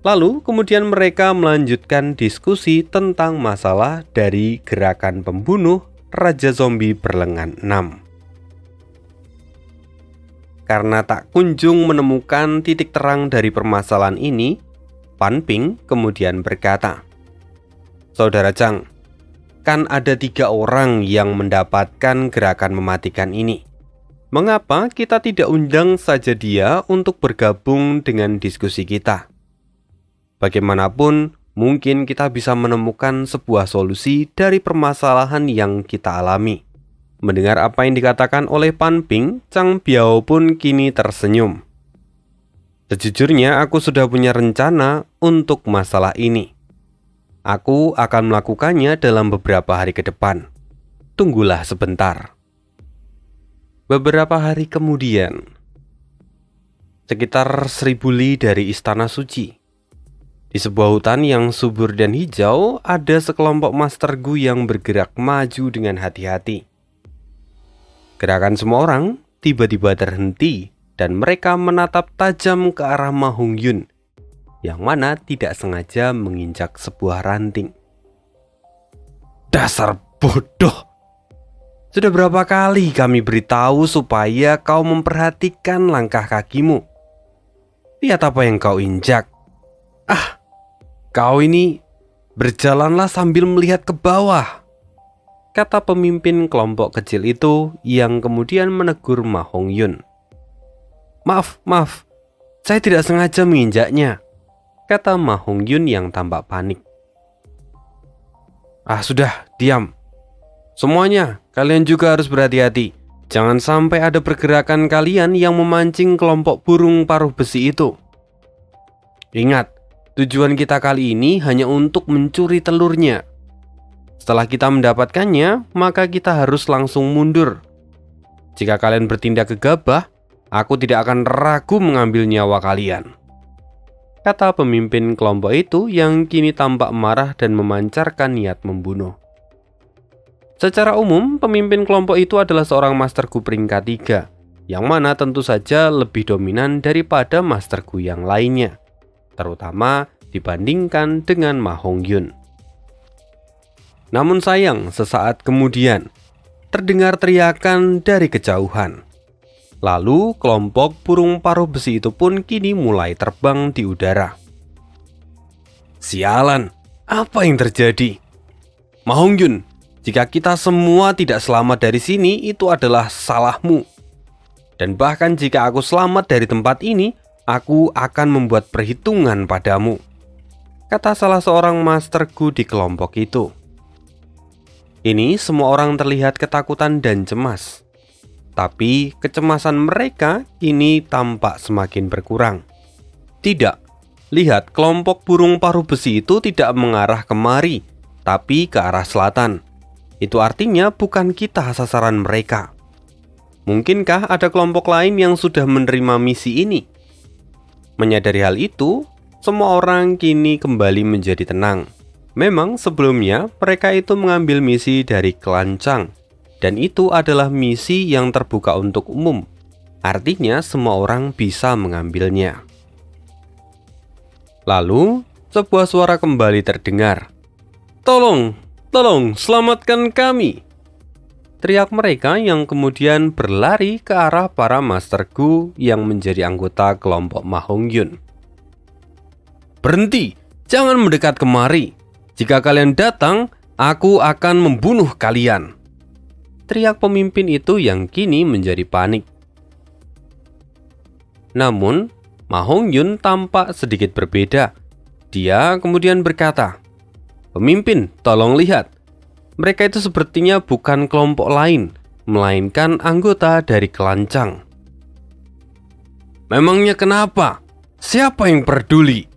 Lalu kemudian mereka melanjutkan diskusi tentang masalah dari gerakan pembunuh Raja Zombie Berlengan 6. Karena tak kunjung menemukan titik terang dari permasalahan ini, Pan Ping kemudian berkata, "Saudara Chang, kan ada 3 orang yang mendapatkan gerakan mematikan ini. Mengapa kita tidak undang saja dia untuk bergabung dengan diskusi kita? Bagaimanapun, mungkin kita bisa menemukan sebuah solusi dari permasalahan yang kita alami." Mendengar apa yang dikatakan oleh Pan Ping, Chang Biao pun kini tersenyum. "Sejujurnya aku sudah punya rencana untuk masalah ini. Aku akan melakukannya dalam beberapa hari ke depan. Tunggulah sebentar." Beberapa hari kemudian, sekitar 1000 li dari Istana Suci, di sebuah hutan yang subur dan hijau, ada sekelompok Master Gu yang bergerak maju dengan hati-hati. Gerakan semua orang tiba-tiba terhenti dan mereka menatap tajam ke arah Ma Hongyun, yang mana tidak sengaja menginjak sebuah ranting. "Dasar bodoh! Sudah berapa kali kami beritahu supaya kau memperhatikan langkah kakimu. Lihat apa yang kau injak. Kau ini berjalanlah sambil melihat ke bawah," kata pemimpin kelompok kecil itu yang kemudian menegur Ma Hongyun. Maaf, saya tidak sengaja menginjaknya," kata Ma Hongyun yang tampak panik. Sudah, diam. Semuanya, kalian juga harus berhati-hati. Jangan sampai ada pergerakan kalian yang memancing kelompok burung paruh besi itu. Ingat, tujuan kita kali ini hanya untuk mencuri telurnya. Setelah kita mendapatkannya, maka kita harus langsung mundur. Jika kalian bertindak gegabah, aku tidak akan ragu mengambil nyawa kalian, kata pemimpin kelompok itu yang kini tampak marah dan memancarkan niat membunuh. Secara umum, pemimpin kelompok itu adalah seorang Master Gu peringkat 3, yang mana tentu saja lebih dominan daripada Master Gu yang lainnya, terutama dibandingkan dengan Ma Hongyun. Namun sayang, sesaat kemudian terdengar teriakan dari kejauhan. Lalu kelompok burung paruh besi itu pun kini mulai terbang di udara. Sialan, apa yang terjadi? Ma Hongyun, jika kita semua tidak selamat dari sini, itu adalah salahmu. Dan bahkan jika aku selamat dari tempat ini, aku akan membuat perhitungan padamu, kata salah seorang Master Gu di kelompok itu. Ini semua orang terlihat ketakutan dan cemas. Tapi kecemasan mereka kini tampak semakin berkurang. Tidak, lihat kelompok burung paruh besi itu tidak mengarah kemari, tapi ke arah selatan. Itu artinya bukan kita sasaran mereka. Mungkinkah ada kelompok lain yang sudah menerima misi ini? Menyadari hal itu, semua orang kini kembali menjadi tenang. Memang sebelumnya mereka itu mengambil misi dari klan Chang, dan itu adalah misi yang terbuka untuk umum. Artinya semua orang bisa mengambilnya. Lalu sebuah suara kembali terdengar. Tolong, selamatkan kami!" teriak mereka yang kemudian berlari ke arah para Master Gu yang menjadi anggota kelompok Ma Hongyun. "Berhenti, jangan mendekat kemari. Jika kalian datang, aku akan membunuh kalian," teriak pemimpin itu yang kini menjadi panik. Namun, Ma Hongyun tampak sedikit berbeda. Dia kemudian berkata, "Pemimpin, tolong lihat. Mereka itu sepertinya bukan kelompok lain, melainkan anggota dari klan Chang." "Memangnya kenapa? Siapa yang peduli?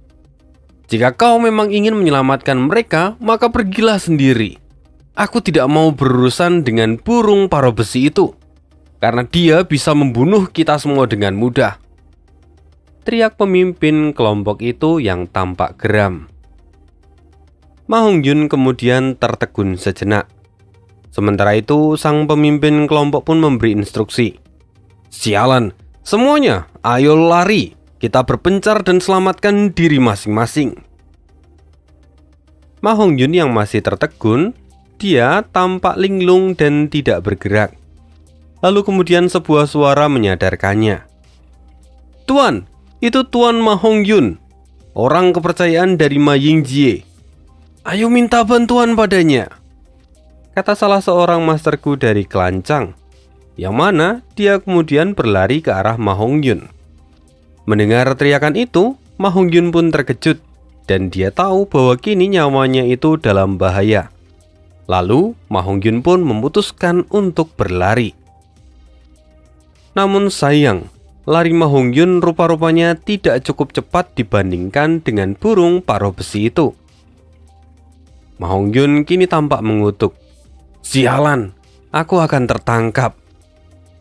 Jika kau memang ingin menyelamatkan mereka, maka pergilah sendiri. Aku tidak mau berurusan dengan burung paruh besi itu," karena dia bisa membunuh kita semua dengan mudah. Teriak pemimpin kelompok itu yang tampak geram. Ma Hongyun kemudian tertegun sejenak. Sementara itu, sang pemimpin kelompok pun memberi instruksi. Sialan, semuanya, ayo lari. Kita berpencar dan selamatkan diri masing-masing. Ma Hongyun yang masih tertegun, dia tampak linglung dan tidak bergerak. Lalu kemudian sebuah suara menyadarkannya. Tuan, itu Tuan Ma Hongyun, orang kepercayaan dari Ma Yingjie. Ayo minta bantuan padanya, kata salah seorang masterku dari Kelancang, yang mana dia kemudian berlari ke arah Ma Hongyun. Mendengar teriakan itu, Ma Hongyun pun terkejut dan dia tahu bahwa kini nyawanya itu dalam bahaya. Lalu, Ma Hongyun pun memutuskan untuk berlari. Namun sayang, lari Ma Hongyun rupa-rupanya tidak cukup cepat dibandingkan dengan burung paruh besi itu. Ma Hongyun kini tampak mengutuk. Sialan, aku akan tertangkap.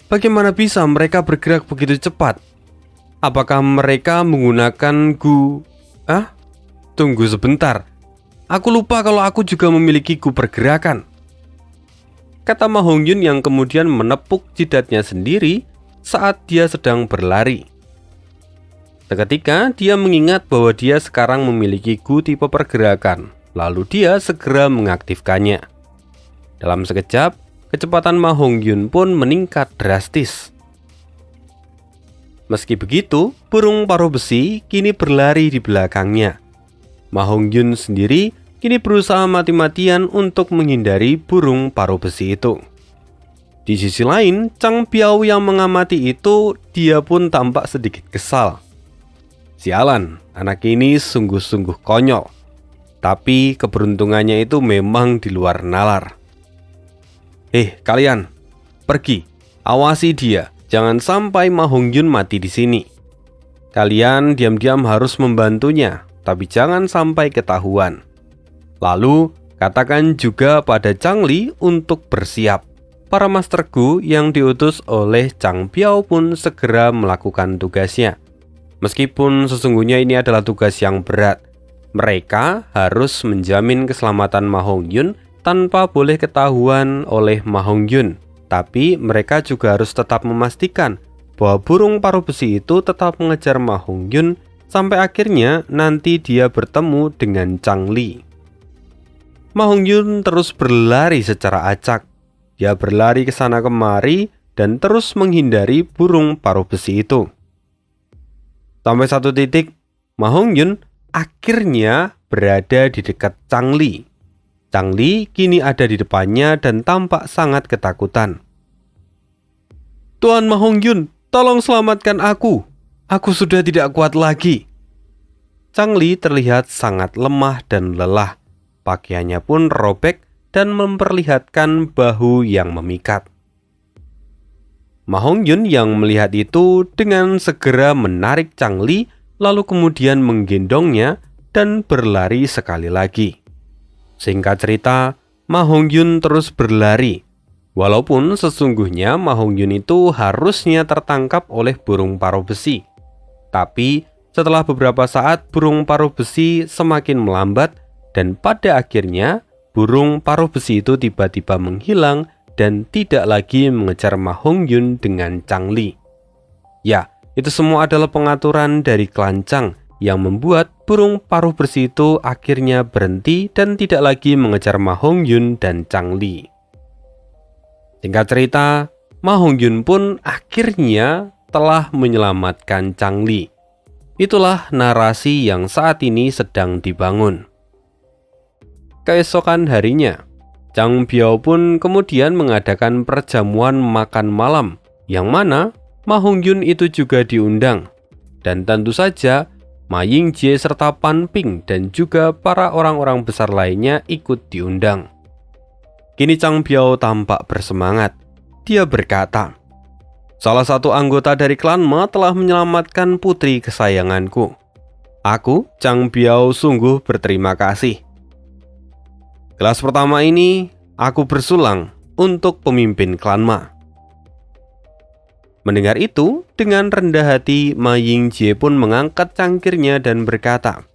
Bagaimana bisa mereka bergerak begitu cepat? Apakah mereka menggunakan Tunggu sebentar. Aku lupa kalau aku juga memiliki gu pergerakan, kata Ma Hongyun yang kemudian menepuk jidatnya sendiri saat dia sedang berlari. Seketika dia mengingat bahwa dia sekarang memiliki gu tipe pergerakan, lalu dia segera mengaktifkannya. Dalam sekejap, kecepatan Ma Hongyun pun meningkat drastis. Meski begitu, burung paruh besi kini berlari di belakangnya. Ma Hongyun sendiri kini berusaha mati-matian untuk menghindari burung paruh besi itu. Di sisi lain, Chang Biao yang mengamati itu, dia pun tampak sedikit kesal. Sialan, anak ini sungguh-sungguh konyol. Tapi keberuntungannya itu memang di luar nalar. Kalian, pergi, awasi dia. Jangan sampai Ma Hongyun mati di sini. Kalian diam-diam harus membantunya, tapi jangan sampai ketahuan. Lalu, katakan juga pada Chang Li untuk bersiap. Para Master Gu yang diutus oleh Chang Biao pun segera melakukan tugasnya. Meskipun sesungguhnya ini adalah tugas yang berat, mereka harus menjamin keselamatan Ma Hongyun tanpa boleh ketahuan oleh Ma Hongyun. Tapi mereka juga harus tetap memastikan bahwa burung paruh besi itu tetap mengejar Ma Hongyun sampai akhirnya nanti dia bertemu dengan Chang Li. Ma Hongyun terus berlari secara acak. Dia berlari ke sana kemari dan terus menghindari burung paruh besi itu. Sampai satu titik, Ma Hongyun akhirnya berada di dekat Chang Li. Chang Li kini ada di depannya dan tampak sangat ketakutan. Tuan Ma Hongyun, tolong selamatkan aku. Aku sudah tidak kuat lagi. Chang Li terlihat sangat lemah dan lelah. Pakaiannya pun robek dan memperlihatkan bahu yang memikat. Ma Hongyun yang melihat itu dengan segera menarik Chang Li, lalu kemudian menggendongnya dan berlari sekali lagi. Singkat cerita, Ma Hongyun terus berlari. Walaupun sesungguhnya Ma Hongyun itu harusnya tertangkap oleh burung paruh besi. Tapi setelah beberapa saat burung paruh besi semakin melambat dan pada akhirnya burung paruh besi itu tiba-tiba menghilang dan tidak lagi mengejar Ma Hongyun dengan Chang Li. Ya, itu semua adalah pengaturan dari Kelancang yang membuat burung paruh besi itu akhirnya berhenti dan tidak lagi mengejar Ma Hongyun dan Chang Li. Singkat cerita, Ma Hongyun pun akhirnya telah menyelamatkan Chang Li. Itulah narasi yang saat ini sedang dibangun. Keesokan harinya, Chang Biao pun kemudian mengadakan perjamuan makan malam, yang mana Ma Hongyun itu juga diundang. Dan tentu saja Ma Yingjie serta Pan Ping dan juga para orang-orang besar lainnya ikut diundang. Kini Chang Biao tampak bersemangat. Dia berkata, salah satu anggota dari klan Ma telah menyelamatkan putri kesayanganku. Aku, Chang Biao, sungguh berterima kasih. Kelas pertama ini, aku bersulang untuk pemimpin klan Ma. Mendengar itu, dengan rendah hati, Ma Yingjie pun mengangkat cangkirnya dan berkata,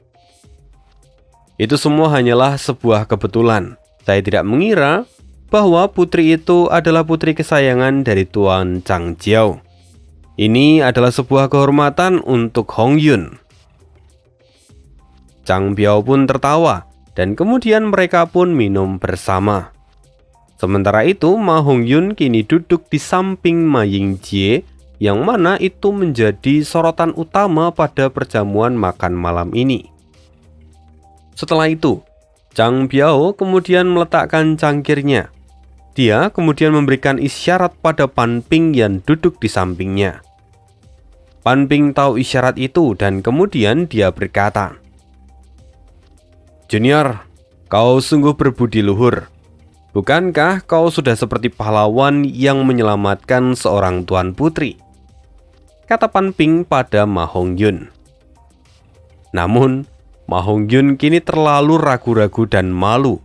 "Itu semua hanyalah sebuah kebetulan. Saya tidak mengira bahwa putri itu adalah putri kesayangan dari Tuan Chang Jiao. Ini adalah sebuah kehormatan untuk Hong Yun." Chang Biao pun tertawa, dan kemudian mereka pun minum bersama. Sementara itu, Ma Hongyun kini duduk di samping Ma Yingjie, yang mana itu menjadi sorotan utama pada perjamuan makan malam ini. Setelah itu, Chang Biao kemudian meletakkan cangkirnya. Dia kemudian memberikan isyarat pada Pan Ping yang duduk di sampingnya. Pan Ping tahu isyarat itu dan kemudian dia berkata, "Junior, kau sungguh berbudi luhur. Bukankah kau sudah seperti pahlawan yang menyelamatkan seorang tuan putri?" kata Pan Ping pada Ma Hongyun. Namun, Ma Hongyun kini terlalu ragu-ragu dan malu.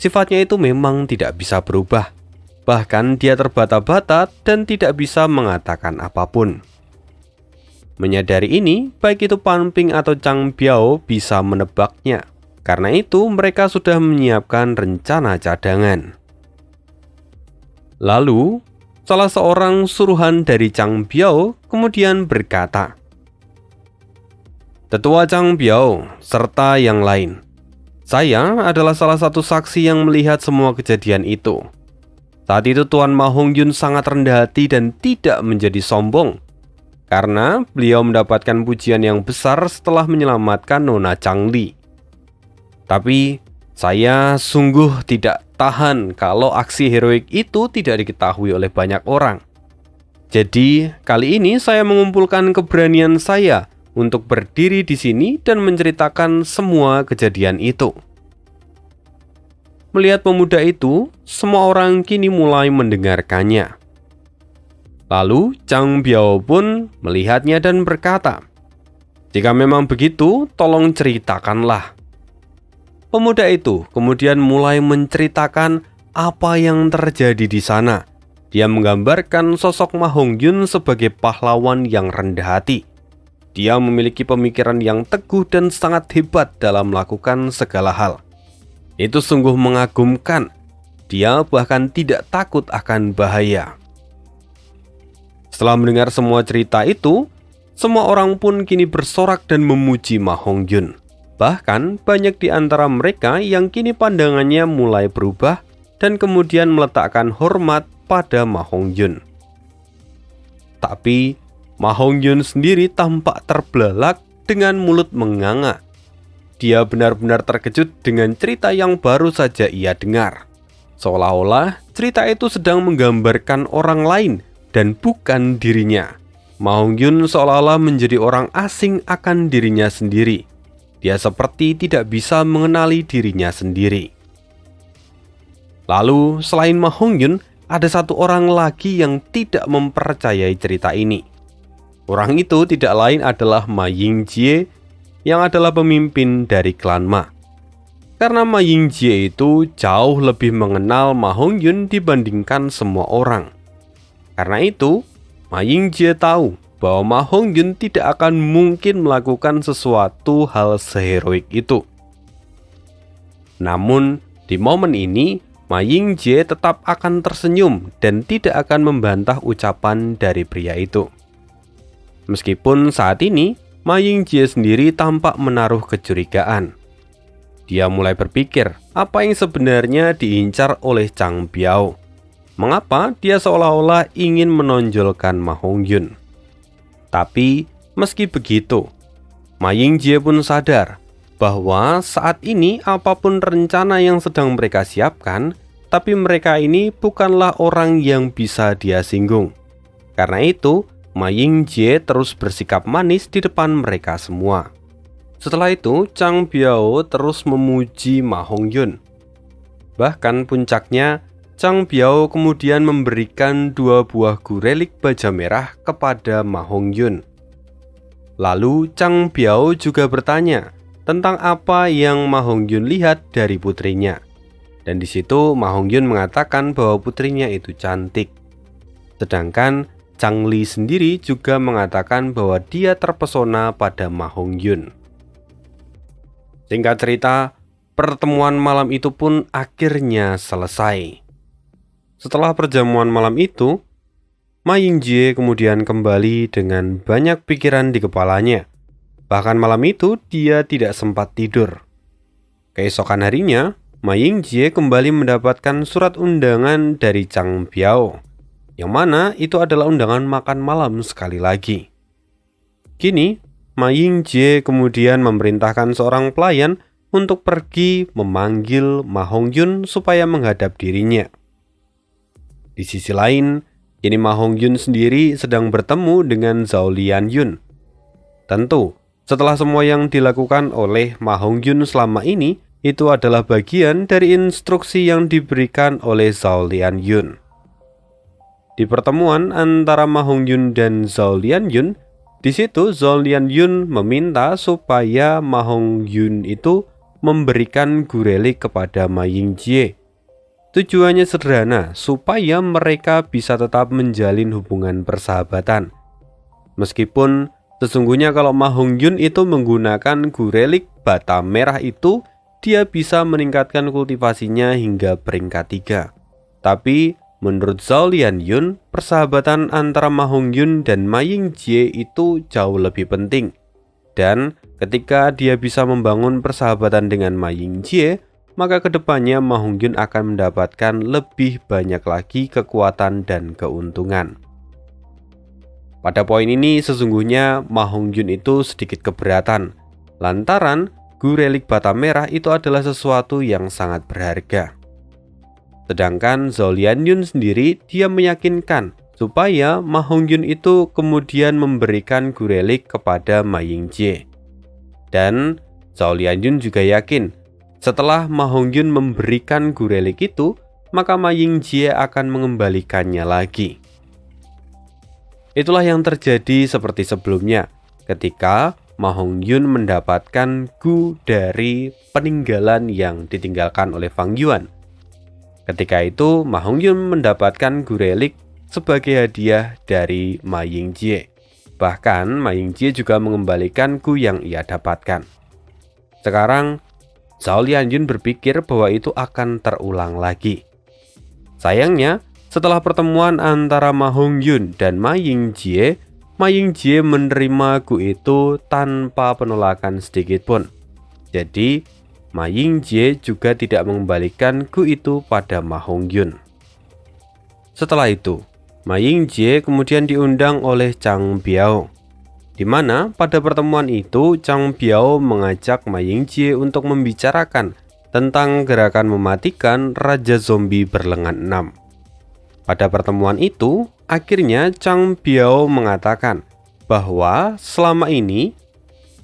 Sifatnya itu memang tidak bisa berubah. Bahkan dia terbata-bata dan tidak bisa mengatakan apapun. Menyadari ini, baik itu Pan Ping atau Chang Biao bisa menebaknya. Karena itu, mereka sudah menyiapkan rencana cadangan. Lalu, salah seorang suruhan dari Chang Biao kemudian berkata, "Tetua Chang Biao serta yang lain, saya adalah salah satu saksi yang melihat semua kejadian itu. Saat itu Tuan Ma Hongyun sangat rendah hati dan tidak menjadi sombong, karena beliau mendapatkan pujian yang besar setelah menyelamatkan Nona Changli. Tapi saya sungguh tidak tahan kalau aksi heroik itu tidak diketahui oleh banyak orang. Jadi kali ini saya mengumpulkan keberanian saya untuk berdiri di sini dan menceritakan semua kejadian itu." Melihat pemuda itu, semua orang kini mulai mendengarkannya. Lalu Chang Biao pun melihatnya dan berkata, "Jika memang begitu, tolong ceritakanlah." Pemuda itu kemudian mulai menceritakan apa yang terjadi di sana. Dia menggambarkan sosok Ma Hongyun sebagai pahlawan yang rendah hati. Dia memiliki pemikiran yang teguh dan sangat hebat dalam melakukan segala hal. Itu sungguh mengagumkan. Dia bahkan tidak takut akan bahaya. Setelah mendengar semua cerita itu, semua orang pun kini bersorak dan memuji Ma Hongyun. Bahkan banyak di antara mereka yang kini pandangannya mulai berubah dan kemudian meletakkan hormat pada Ma Hongyun. Tapi Ma Hongyun sendiri tampak terbelalak dengan mulut menganga. Dia benar-benar terkejut dengan cerita yang baru saja ia dengar. Seolah-olah cerita itu sedang menggambarkan orang lain dan bukan dirinya. Ma Hongyun seolah-olah menjadi orang asing akan dirinya sendiri. Dia seperti tidak bisa mengenali dirinya sendiri. Lalu, selain Ma Hongyun, ada satu orang lagi yang tidak mempercayai cerita ini. Orang itu tidak lain adalah Ma Yingjie, yang adalah pemimpin dari klan Ma. Karena Ma Yingjie itu jauh lebih mengenal Ma Hongyun dibandingkan semua orang. Karena itu, Ma Yingjie tahu bahwa Ma Hongyun tidak akan mungkin melakukan sesuatu hal seheroik itu. Namun, di momen ini, Ma Yingjie tetap akan tersenyum dan tidak akan membantah ucapan dari pria itu. Meskipun saat ini, Ma Yingjie sendiri tampak menaruh kecurigaan. Dia mulai berpikir apa yang sebenarnya diincar oleh Chang Biao. Mengapa dia seolah-olah ingin menonjolkan Ma Hongyun? Tapi meski begitu, Ma Yingjie pun sadar bahwa saat ini apapun rencana yang sedang mereka siapkan, tapi mereka ini bukanlah orang yang bisa dia singgung. Karena itu, Ma Yingjie terus bersikap manis di depan mereka semua. Setelah itu, Chang Biao terus memuji Ma Hongyun. Bahkan puncaknya, Chang Biao kemudian memberikan 2 buah gurelik baja merah kepada Ma Hongyun. Lalu Chang Biao juga bertanya tentang apa yang Ma Hongyun lihat dari putrinya. Dan di situ Ma Hongyun mengatakan bahwa putrinya itu cantik. Sedangkan Chang Li sendiri juga mengatakan bahwa dia terpesona pada Ma Hongyun. Singkat cerita, pertemuan malam itu pun akhirnya selesai. Setelah perjamuan malam itu, Ma Yingjie kemudian kembali dengan banyak pikiran di kepalanya. Bahkan malam itu dia tidak sempat tidur. Keesokan harinya, Ma Yingjie kembali mendapatkan surat undangan dari Chang Biao, yang mana itu adalah undangan makan malam sekali lagi. Kini, Ma Yingjie kemudian memerintahkan seorang pelayan untuk pergi memanggil Ma Hongyun supaya menghadap dirinya. Di sisi lain, kini Ma Hongyun sendiri sedang bertemu dengan Zhao Lianyun. Tentu, setelah semua yang dilakukan oleh Ma Hongyun selama ini, itu adalah bagian dari instruksi yang diberikan oleh Zhao Lianyun. Di pertemuan antara Ma Hongyun dan Zhao Lianyun, di situ Zhao Lianyun meminta supaya Ma Hongyun itu memberikan gurelik kepada Ma Yingjie. Tujuannya sederhana, supaya mereka bisa tetap menjalin hubungan persahabatan. Meskipun sesungguhnya kalau Ma Hongyun itu menggunakan gurelik bata merah itu, dia bisa meningkatkan kultivasinya hingga peringkat 3. Tapi menurut Zhao Lianyun, persahabatan antara Ma Hongyun dan Ma Yingjie itu jauh lebih penting. Dan ketika dia bisa membangun persahabatan dengan Ma Yingjie, maka kedepannya Ma Hongyun akan mendapatkan lebih banyak lagi kekuatan dan keuntungan. Pada poin ini sesungguhnya Ma Hongyun itu sedikit keberatan, lantaran gurelik bata merah itu adalah sesuatu yang sangat berharga. Sedangkan Zhao Lianyun sendiri dia meyakinkan supaya Ma Hongyun itu kemudian memberikan gurelik kepada Ma Yingjie. Dan Zhao Lianyun juga yakin setelah Ma Hongyun memberikan gurelik itu, maka Ma Yingjie akan mengembalikannya lagi. Itulah yang terjadi seperti sebelumnya, ketika Ma Hongyun mendapatkan gu dari peninggalan yang ditinggalkan oleh Fang Yuan. Ketika itu, Ma Hongyun mendapatkan gurelik sebagai hadiah dari Ma Yingjie. Bahkan, Ma Yingjie juga mengembalikan gu yang ia dapatkan. Sekarang, Zhao Lianyun berpikir bahwa itu akan terulang lagi. Sayangnya, setelah pertemuan antara Ma Hongyun dan Ma Yingjie menerima gu itu tanpa penolakan sedikit pun. Jadi, Ma Yingjie juga tidak mengembalikan gu itu pada Ma Hongyun. Setelah itu, Ma Yingjie kemudian diundang oleh Chang Biao, di mana pada pertemuan itu Chang Biao mengajak Ma Yingjie untuk membicarakan tentang gerakan mematikan Raja Zombie berlengan 6. Pada pertemuan itu, akhirnya Chang Biao mengatakan bahwa selama ini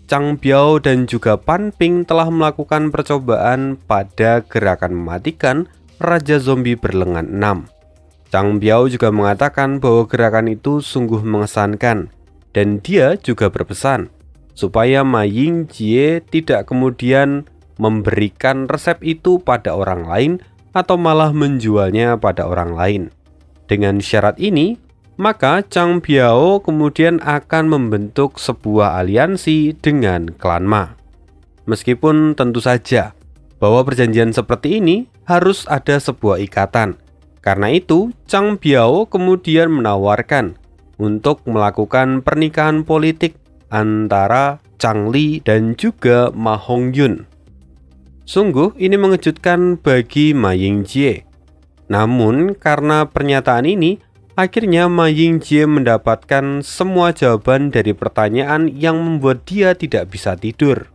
Chang Biao dan juga Pan Ping telah melakukan percobaan pada gerakan mematikan Raja Zombie berlengan 6. Chang Biao juga mengatakan bahwa gerakan itu sungguh mengesankan. Dan dia juga berpesan supaya Ma Yingjie tidak kemudian memberikan resep itu pada orang lain atau malah menjualnya pada orang lain. Dengan syarat ini, maka Chang Biao kemudian akan membentuk sebuah aliansi dengan klan Ma. Meskipun tentu saja bahwa perjanjian seperti ini harus ada sebuah ikatan. Karena itu, Chang Biao kemudian menawarkan untuk melakukan pernikahan politik antara Chang Li dan juga Ma Hongyun. Sungguh ini mengejutkan bagi Ma Yingjie. Namun karena pernyataan ini, akhirnya Ma Yingjie mendapatkan semua jawaban dari pertanyaan yang membuat dia tidak bisa tidur.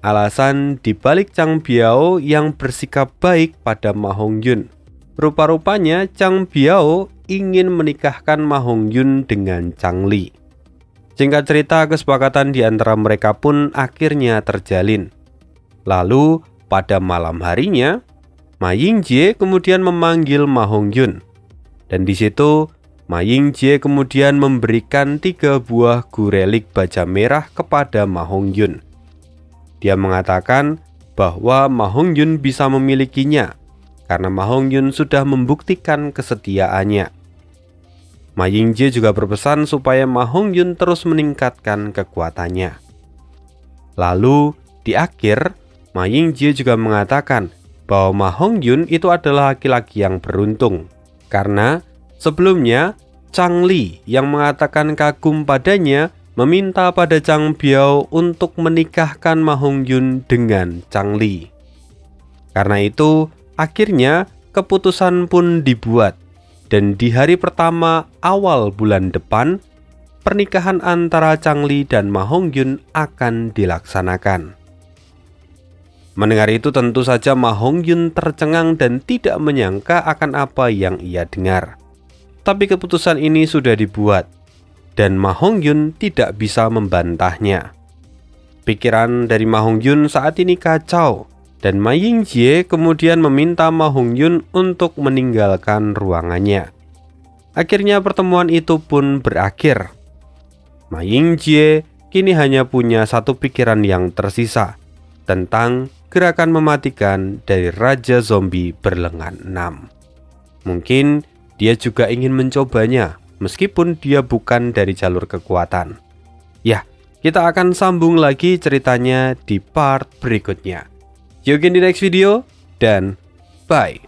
Alasan dibalik Chang Biao yang bersikap baik pada Ma Hongyun. Rupa-rupanya Chang Biao ingin menikahkan Ma Hongyun dengan Chang Li. Singkat cerita, kesepakatan di antara mereka pun akhirnya terjalin. Lalu, pada malam harinya, Ma Yingjie kemudian memanggil Ma Hongyun. Dan di situ, Ma Yingjie kemudian memberikan 3 buah gurelik baja merah kepada Ma Hongyun. Dia mengatakan bahwa Ma Hongyun bisa memilikinya karena Ma Hongyun sudah membuktikan kesetiaannya. Ma Ying-jeou juga berpesan supaya Ma Hong-yun terus meningkatkan kekuatannya. Lalu, di akhir, Ma Ying-jeou juga mengatakan bahwa Ma Hong-yun itu adalah laki-laki yang beruntung. Karena sebelumnya, Chang Li yang mengatakan kagum padanya meminta pada Chang Biao untuk menikahkan Ma Hong-yun dengan Chang Li. Karena itu, akhirnya keputusan pun dibuat, dan di hari pertama awal bulan depan, pernikahan antara Chang Li dan Ma Hong-yun akan dilaksanakan. Mendengar itu tentu saja Ma Hong-yun tercengang dan tidak menyangka akan apa yang ia dengar. Tapi keputusan ini sudah dibuat, dan Ma Hong-yun tidak bisa membantahnya. Pikiran dari Ma Hong-yun saat ini kacau, dan Ma Ying-jeou kemudian meminta Ma Hong-yun untuk meninggalkan ruangannya. Akhirnya pertemuan itu pun berakhir. Ma Ying-jeou kini hanya punya satu pikiran yang tersisa tentang gerakan mematikan dari Raja Zombie berlengan 6. Mungkin dia juga ingin mencobanya meskipun dia bukan dari jalur kekuatan. Ya, kita akan sambung lagi ceritanya di part berikutnya. See you again di next video, dan bye.